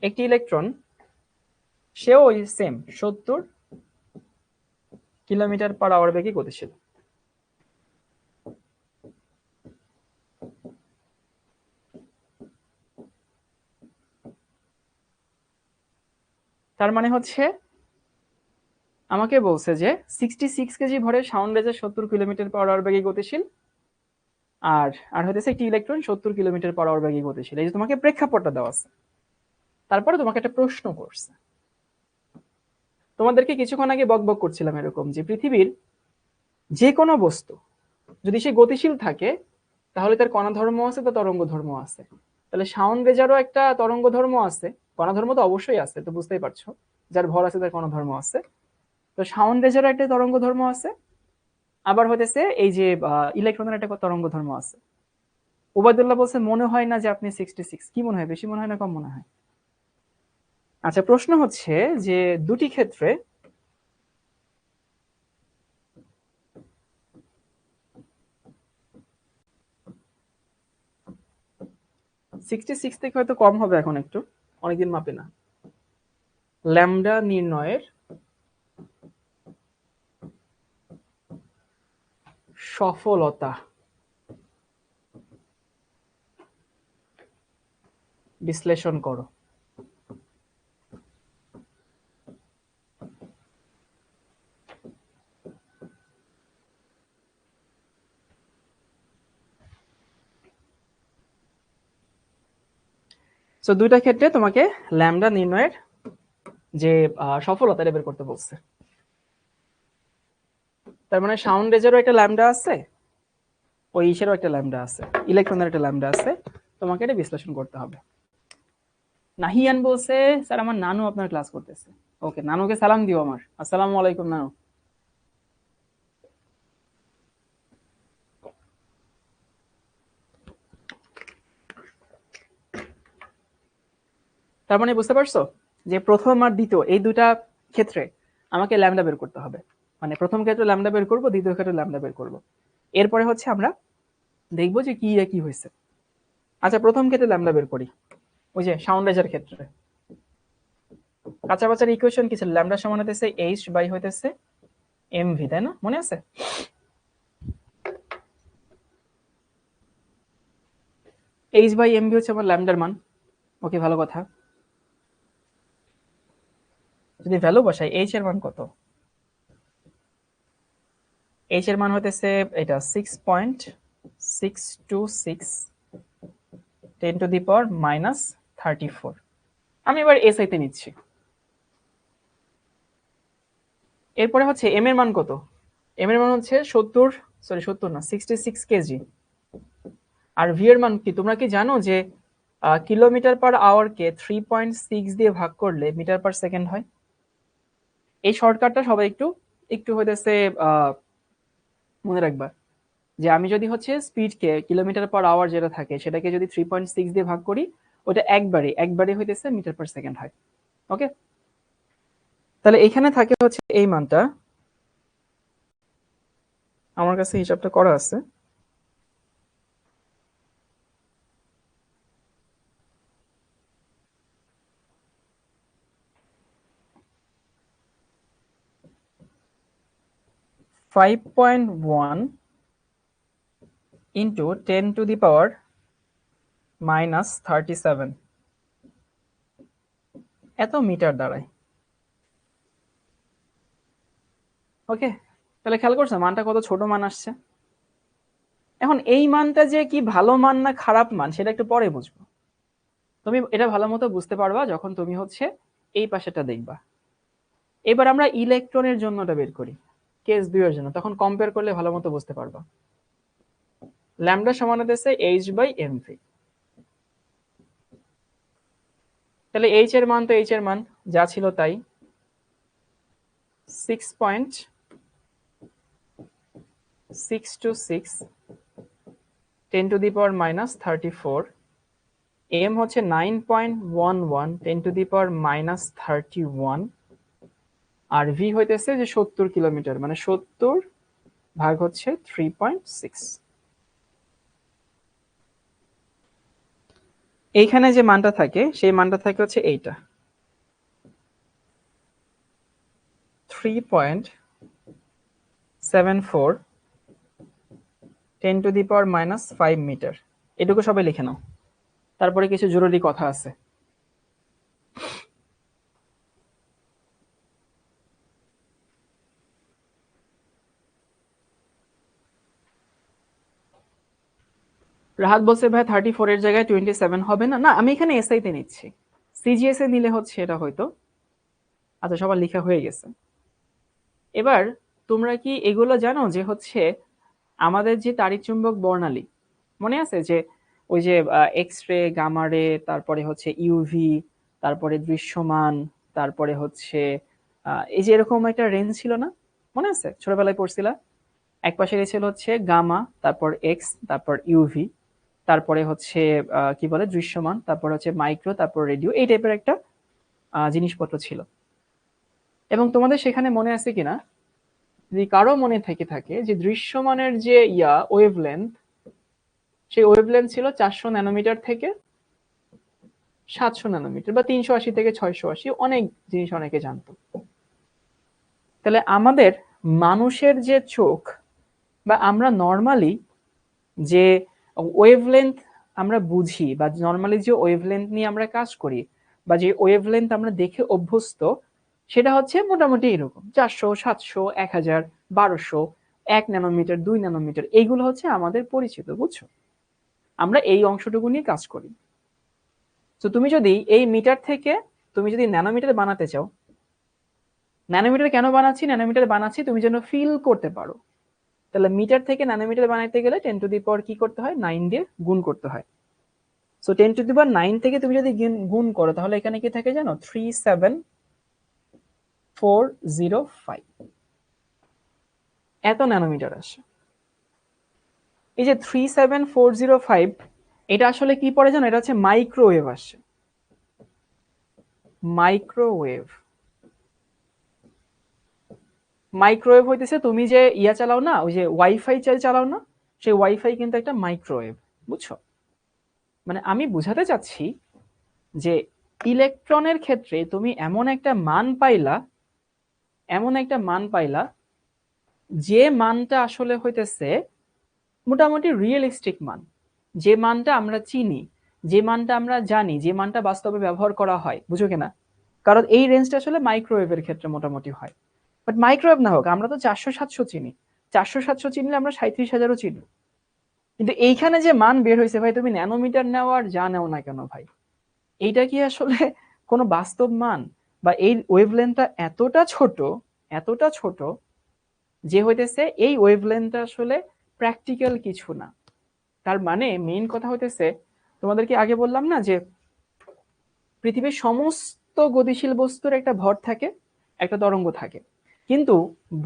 একটি ইলেকট্রন সেও ওই সেম 70 কিলোমিটার পার আওয়ার বেগে গতিশীল। তার মানে হচ্ছে আমাকে বলছে যে 66 কেজি ভরের সাউন্ড রেজা 70 কিলোমিটার পার আওয়ার বেগে গতিশীল, আর আর হইতেছে একটি ইলেকট্রন 70 কিলোমিটার পার আওয়ার বেগে গতিশীল। এই যে তোমাকে প্রেক্ষাপটটা দেওয়া আছে, তারপরে তোমাকে একটা প্রশ্ন করছে। তোমাদেরকে কিছুক্ষণ আগে বকবক করছিলাম এরকম যে পৃথিবীর যে কোনো বস্তু যদি সে গতিশীল থাকে তাহলে তার কণা ধর্ম আছে বা তরঙ্গ ধর্ম আছে। তাহলে সাউন্ড রেজারও একটা তরঙ্গ ধর্ম আছে, কণা ধর্ম তো অবশ্যই আছে, তো বুঝতেই পারছো, যার ভর আছে তার কণা ধর্ম আছে। তো সাউন্ড রেজারও একটা তরঙ্গ ধর্ম আছে, আবার হইতেছে এই যে ইলেকট্রনের একটা তরঙ্গ ধর্ম আছে। ওবায়দুল্লাহ বলছে মনে হয় না যে আপনি 66, কি মনে হয়, বেশি মনে হয় না কম মনে হয়? আচ্ছা, প্রশ্ন হচ্ছে যে দুটি ক্ষেত্রে সিক্সটি সিক্স থেকে হয়তো কম হবে এখন একটু, অনেকদিন মাপে না, ল্যামডা নির্ণয়ের সফলতা বিশ্লেষণ করো। তো দুইটা ক্ষেত্রে তোমাকে ল্যামডা নির্ণয়ের যে সফলতা বের করতে বলছে। তার মানে সাউন্ড রেজেরও একটা ল্যামডা আছে, ওই ইসেরও একটা ল্যামডা আছে, ইলেকট্রনের একটা ল্যামডা আছে, তোমাকে এটা বিশ্লেষণ করতে হবে। নাহিয়ান বলছে স্যার আমার নানু আপনার ক্লাস করতেছে। ওকে, নানুকে সালাম দিও আমার, আসসালামু আলাইকুম নানু। তার মানে বুঝতে পারছো যে প্রথম আর দ্বিতীয় এই দুটা ক্ষেত্রে আমাকে ল্যামডা বের করতে হবে। মানে প্রথম ক্ষেত্রে ল্যামডা বের করব, দ্বিতীয় ক্ষেত্রে ল্যামডা বের করব, এরপরে হচ্ছে আমরা দেখবো যে কি হয়েছে। আচ্ছা, প্রথম ক্ষেত্রে ল্যামডা বের করি। ওই যে সাউন্ড রেজার ক্ষেত্রে কাঁচা বাচার ইকুয়েশন কি ছিল? ল্যামডা সমান হইতেছে এইচ বাই হইতেছে এমভি, তাই না? মনে আছে? এইচ বাই এমভি হচ্ছে আমার ল্যামডার মান। ওকে, ভালো কথা। যদি ভ্যালু বসাই, এইচ এর মান কত? এইচ এর মান হইতেছে এটা 6.626 10 টু দি পাওয়ার মাইনাস 34। আমি এবার এসআই তে নিচ্ছি। এরপরে হচ্ছে এম এর মান কত? এম এর মান হচ্ছে 70, সরি 70 না, 66 কেজি। আর ভি এর মান কি তোমরা কি জানো যে কিলোমিটার পার আওয়ার কে 3.6 দিয়ে ভাগ করলে মিটার পার সেকেন্ড হয়? এই শর্টকাটটা সবাই একটু একটু হইতেছে মনে রাখবা, যে আমি যদি হচ্ছে স্পিডকে কিলোমিটার পার আওয়ার যেটা থাকে সেটাকে যদি 3.6 দিয়ে ভাগ করি, ওটা একবারে হইতেছে মিটার পার সেকেন্ড হয়। ওকে, তাহলে এখানে থাকে হচ্ছে এই মানটা, আমার কাছে হিসাবটা করা আছে। 5.1 ইন্টু 10⁻⁻37 এত মিটার দাঁড়ায়। ওকে, তাহলে খেয়াল করছো মানটা কত ছোট মান আসছে। এখন এই মানটা যে কি ভালো মান না খারাপ মান সেটা একটু পরে বুঝবো। তুমি এটা ভালো মতো বুঝতে পারবা যখন তুমি হচ্ছে এই পাশেটা দেখবা। এবার আমরা ইলেকট্রনের জন্যটা বের করি, কেস 2 এর জন্য, তখন কম্পেয়ার করলে ভালো মতো বুঝতে পারবা। ল্যামডা সমান হতেছে h/mv। তাহলে h এর মান তো h এর মান যা ছিল তাই, 6.626 10⁻⁻34, m হচ্ছে 9.11 10⁻⁻31, আর v হইতেছে যে 70 কিলোমিটার, মানে 70 ভাগ হচ্ছে 3.6। এইখানে যে মানটা থাকে সেই মানটা থাকে হচ্ছে এইটা, 3.74 10⁻⁻5 মিটার। এটুকু সবাই লিখে নাও, তারপরে কিছু জরুরি কথা আছে। রাহাত বলছে ভাই 34 এর জায়গায় 27 হবে না। না, আমি এখানে এসআই তে নিচ্ছি, সিজিএস এ নিলে হচ্ছে এটা হয়তো। আচ্ছা, সবার লেখা হয়ে গেছে। এবার তোমরা কি এগুলো জানো যে হচ্ছে আমাদের যে তাড়িৎ-চুম্বক বর্ণালী মনে আছে, যে ওই যে এক্স রে, গামা রে, তারপরে হচ্ছে ইউভি, তারপরে দৃশ্যমান, তারপরে হচ্ছে এই যে এরকম একটা রেঞ্জ ছিল না, মনে আছে ছোটবেলায় পড়ছিলা? এক পাশে ছিল হচ্ছে গামা, তারপর এক্স, তারপর ইউভি, তারপরে হচ্ছে কি বলে দৃশ্যমান, তারপর হচ্ছে মাইক্রো, তারপর রেডিও, এই টাইপের একটা জিনিসপত্র ছিল। এবং তোমাদের সেখানে মনে আছে কিনা, যদি কারো মনে থেকে থাকে, যে দৃশ্যমানের যে ওয়েভলেন্থ, সেই ওয়েভলেন্থ ছিল 400 ন্যানোমিটার থেকে 700 ন্যানোমিটার, বা 380 থেকে 680, অনেক জিনিস অনেকে জানতো। তাহলে আমাদের মানুষের যে চোখ, বা আমরা নর্মালি যে ওয়েভলেন্থ আমরা বুঝি, বা নর্মালি যে ওয়েভলেন্থ নিয়ে আমরা কাজ করি, বা যে ওয়েভলেন্থ আমরা দেখে অভ্যস্ত, সেটা হচ্ছে মোটামুটি এরকম 400, 700, 1000, 1200, 1 ন্যানোমিটার, 2 ন্যানোমিটার, এইগুলো হচ্ছে আমাদের পরিচিত, বুঝছো? আমরা এই অংশটুকু নিয়ে কাজ করি। তো তুমি যদি এই মিটার থেকে তুমি যদি ন্যানোমিটার বানাতে চাও, ন্যানোমিটার কেন বানাচ্ছি, ন্যানোমিটার বানাচ্ছি তুমি যেন ফিল করতে পারো। তাহলে মিটার থেকে ন্যানোমিটার বানাইতে গেলে 10⁻⁹ কি করতে হয়, 9 দিয়ে গুণ করতে হয়। সো 10⁻⁹ থেকে তুমি যদি গুণ করো, তাহলে এখানে কি থাকে জানো, 37405 এত ন্যানোমিটার আসে। এই যে 37405, এটা আসলে কি পড়ে জানো, এটা হচ্ছে মাইক্রোওয়েভ আসে, মাইক্রোওয়েভ। মাইক্রোওয়েভ হইতেছে তুমি যে চালাও না, ওই যে ওয়াইফাই চালাও না, সেই ওয়াইফাই কিন্তু একটা মাইক্রোওয়েভ, বুঝছো? মানে আমি বুঝাতে চাচ্ছি যে ইলেকট্রনের ক্ষেত্রে তুমি এমন একটা মান পাইলা, এমন একটা মান পাইলা, যে মানটা আসলে হইতেছে মোটামুটি রিয়েলিস্টিক মান, যে মানটা আমরা চিনি, যে মানটা আমরা জানি, যে মানটা বাস্তবে ব্যবহার করা হয়, বুঝো কিনা? কারণ এই রেঞ্জটা আসলে মাইক্রোওয়েভের ক্ষেত্রে মোটামুটি হয়। বাট মাইক্রোওয়েভ না হোক, আমরা তো 400-700 চিনি, 400-700 চিনলে আমরা 37,000ও চিনি। কিন্তু এইখানে যে মান বের হয়েছে ভাই, তুমি ন্যানোমিটার নাও আর যা নাও না কেন ভাই, এইটা কি আসলে কোনো বাস্তব মান? বা এই ওয়েভলেন্থটা এতটা ছোট, এতটা ছোট, যে হইতেছে এই ওয়েভলেন্থটা আসলে প্র্যাকটিক্যাল কিছু না। তার মানে মেইন কথা হইতেছে, তোমাদেরকে আগে বললাম না যে পৃথিবীর সমস্ত গতিশীল বস্তুর একটা ভর থাকে, একটা তরঙ্গ থাকে, কিন্তু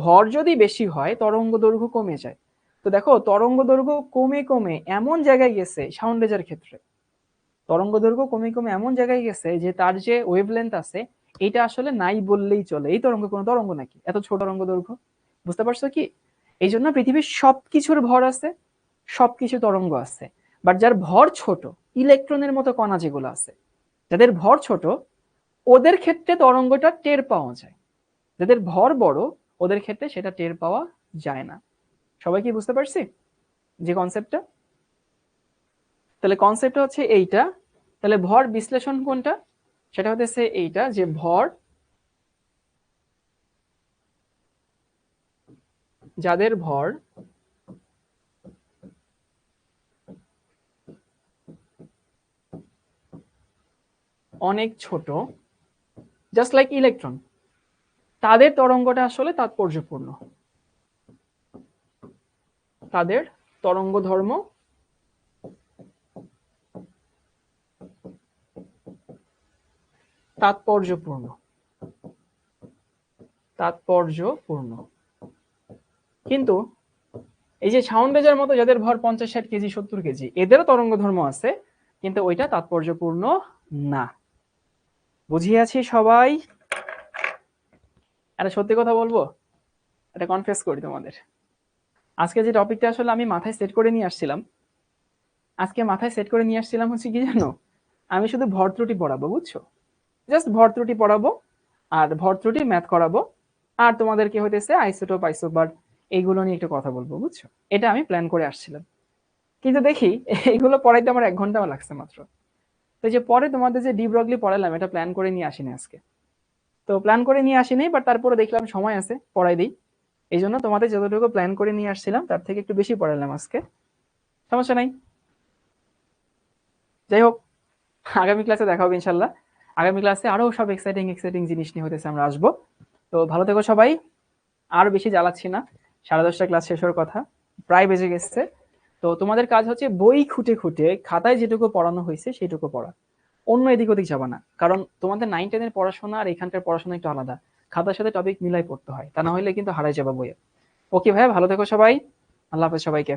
ভর যদি বেশি হয় তরঙ্গ দৈর্ঘ্য কমে যায়। তো দেখো তরঙ্গ দৈর্ঘ্য কমে কমে এমন জায়গায় গেছে, সাউন্ড রেজার ক্ষেত্রে তরঙ্গ দৈর্ঘ্য কমে কমে এমন জায়গায় গেছে যে তার যে ওয়েভলেন্থ আছে এটা আসলে নাই বললেই চলে। এই তরঙ্গ কোনো তরঙ্গ নাকি, এত ছোট তরঙ্গ দৈর্ঘ্য, বুঝতে পারছো কি? এই জন্য পৃথিবীর সবকিছুর ভর আছে, সবকিছু তরঙ্গ আছে, বাট যার ভর ছোট, ইলেকট্রনের মতো কণা যেগুলো আছে, যাদের ভর ছোট, ওদের ক্ষেত্রে তরঙ্গটা টের পাওয়া যায়। যাদের ভর বড়, ওদের ক্ষেত্রে সেটা টের পাওয়া যায় না। সবাই কি বুঝতে পারছি যে কনসেপ্টটা? তাহলে কনসেপ্টটা হচ্ছে এইটা। তাহলে ভর বিশ্লেষণ কোনটা? সেটা হচ্ছে এইটা, যে ভর যাদের ভর অনেক ছোট, জাস্ট লাইক ইলেকট্রন, তাদের তরঙ্গটা আসলে তাৎপর্যপূর্ণ। তাদের তরঙ্গ ধর্ম তাৎপর্যপূর্ণ। তাৎপর্যপূর্ণ। কিন্তু এই যে সাউন্ড বেজের মতো যাদের ভর 50-60 কেজি 70 কেজি, এদেরও তরঙ্গ ধর্ম আছে, কিন্তু ওইটা তাৎপর্যপূর্ণ না। বুঝিয়াছি সবাই? একটা সত্যি কথা বলবো, এটা কনফেস করি তোমাদের। আজকে যে টপিকটা আসলে আমি মাথায় সেট করে নিয়ে আসছিলাম, হচ্ছে কি জানো, আমি শুধু ভর ত্রুটি পড়াবো, বুঝছো? জাস্ট ভর ত্রুটি পড়াবো, আর ভর ত্রুটি ম্যাথ করাবো, আর তোমাদেরকে হইতেছে আইসোটোপ আইসোবার এইগুলো নিয়ে একটু কথা বলবো, বুঝছো? এটা আমি প্ল্যান করে আসছিলাম, কিন্তু দেখি এইগুলো পড়াইতে আমার 1 ঘন্টা লাগছে মাত্র। তো যে পরে তোমাদের যে ডি ব্রগলি পড়ালাম, এটা প্ল্যান করে নিয়ে আসিনি আজকে। তো প্ল্যান করে নিয়ে আসিনি, বাট তারপরে দেখলাম সময় আছে, পড়াই দিই। এই জন্য তোমাদের যতটুকু প্ল্যান করে নিয়ে আসছিলাম তার থেকে একটু বেশি পড়ালাম আজকে। সমস্যা নাই। যাই হোক, আগামী ক্লাসে দেখা হবে ইনশাল্লাহ। আগামী ক্লাসে আরো সব এক্সাইটিং এক্সাইটিং জিনিস নিয়ে হইতেছে আমরা আসবো। তো ভালো থেকো সবাই। আর বেশি জ্বালাচ্ছি না, 10:30 ক্লাস শেষ হওয়ার কথা, প্রায় বেজে গেছে। তো তোমাদের কাজ হচ্ছে বই খুঁটে খুঁটে খাতায় যেটুকু পড়ানো হয়েছে সেটুকু পড়া, অন্য এদিক ওদিক যাবা না। কারণ তোমাদের 9-10 এর পড়াশোনা আর এখানকার পড়াশোনা একটু আলাদা, খাতার সাথে টপিক মিলাই পড়তে হয়, তা না হলে কিন্তু হারাই যাবা বইয়ে। ওকে ভাইয়া, ভালো থেকো সবাই। আল্লাহ হাফেজ সবাইকে।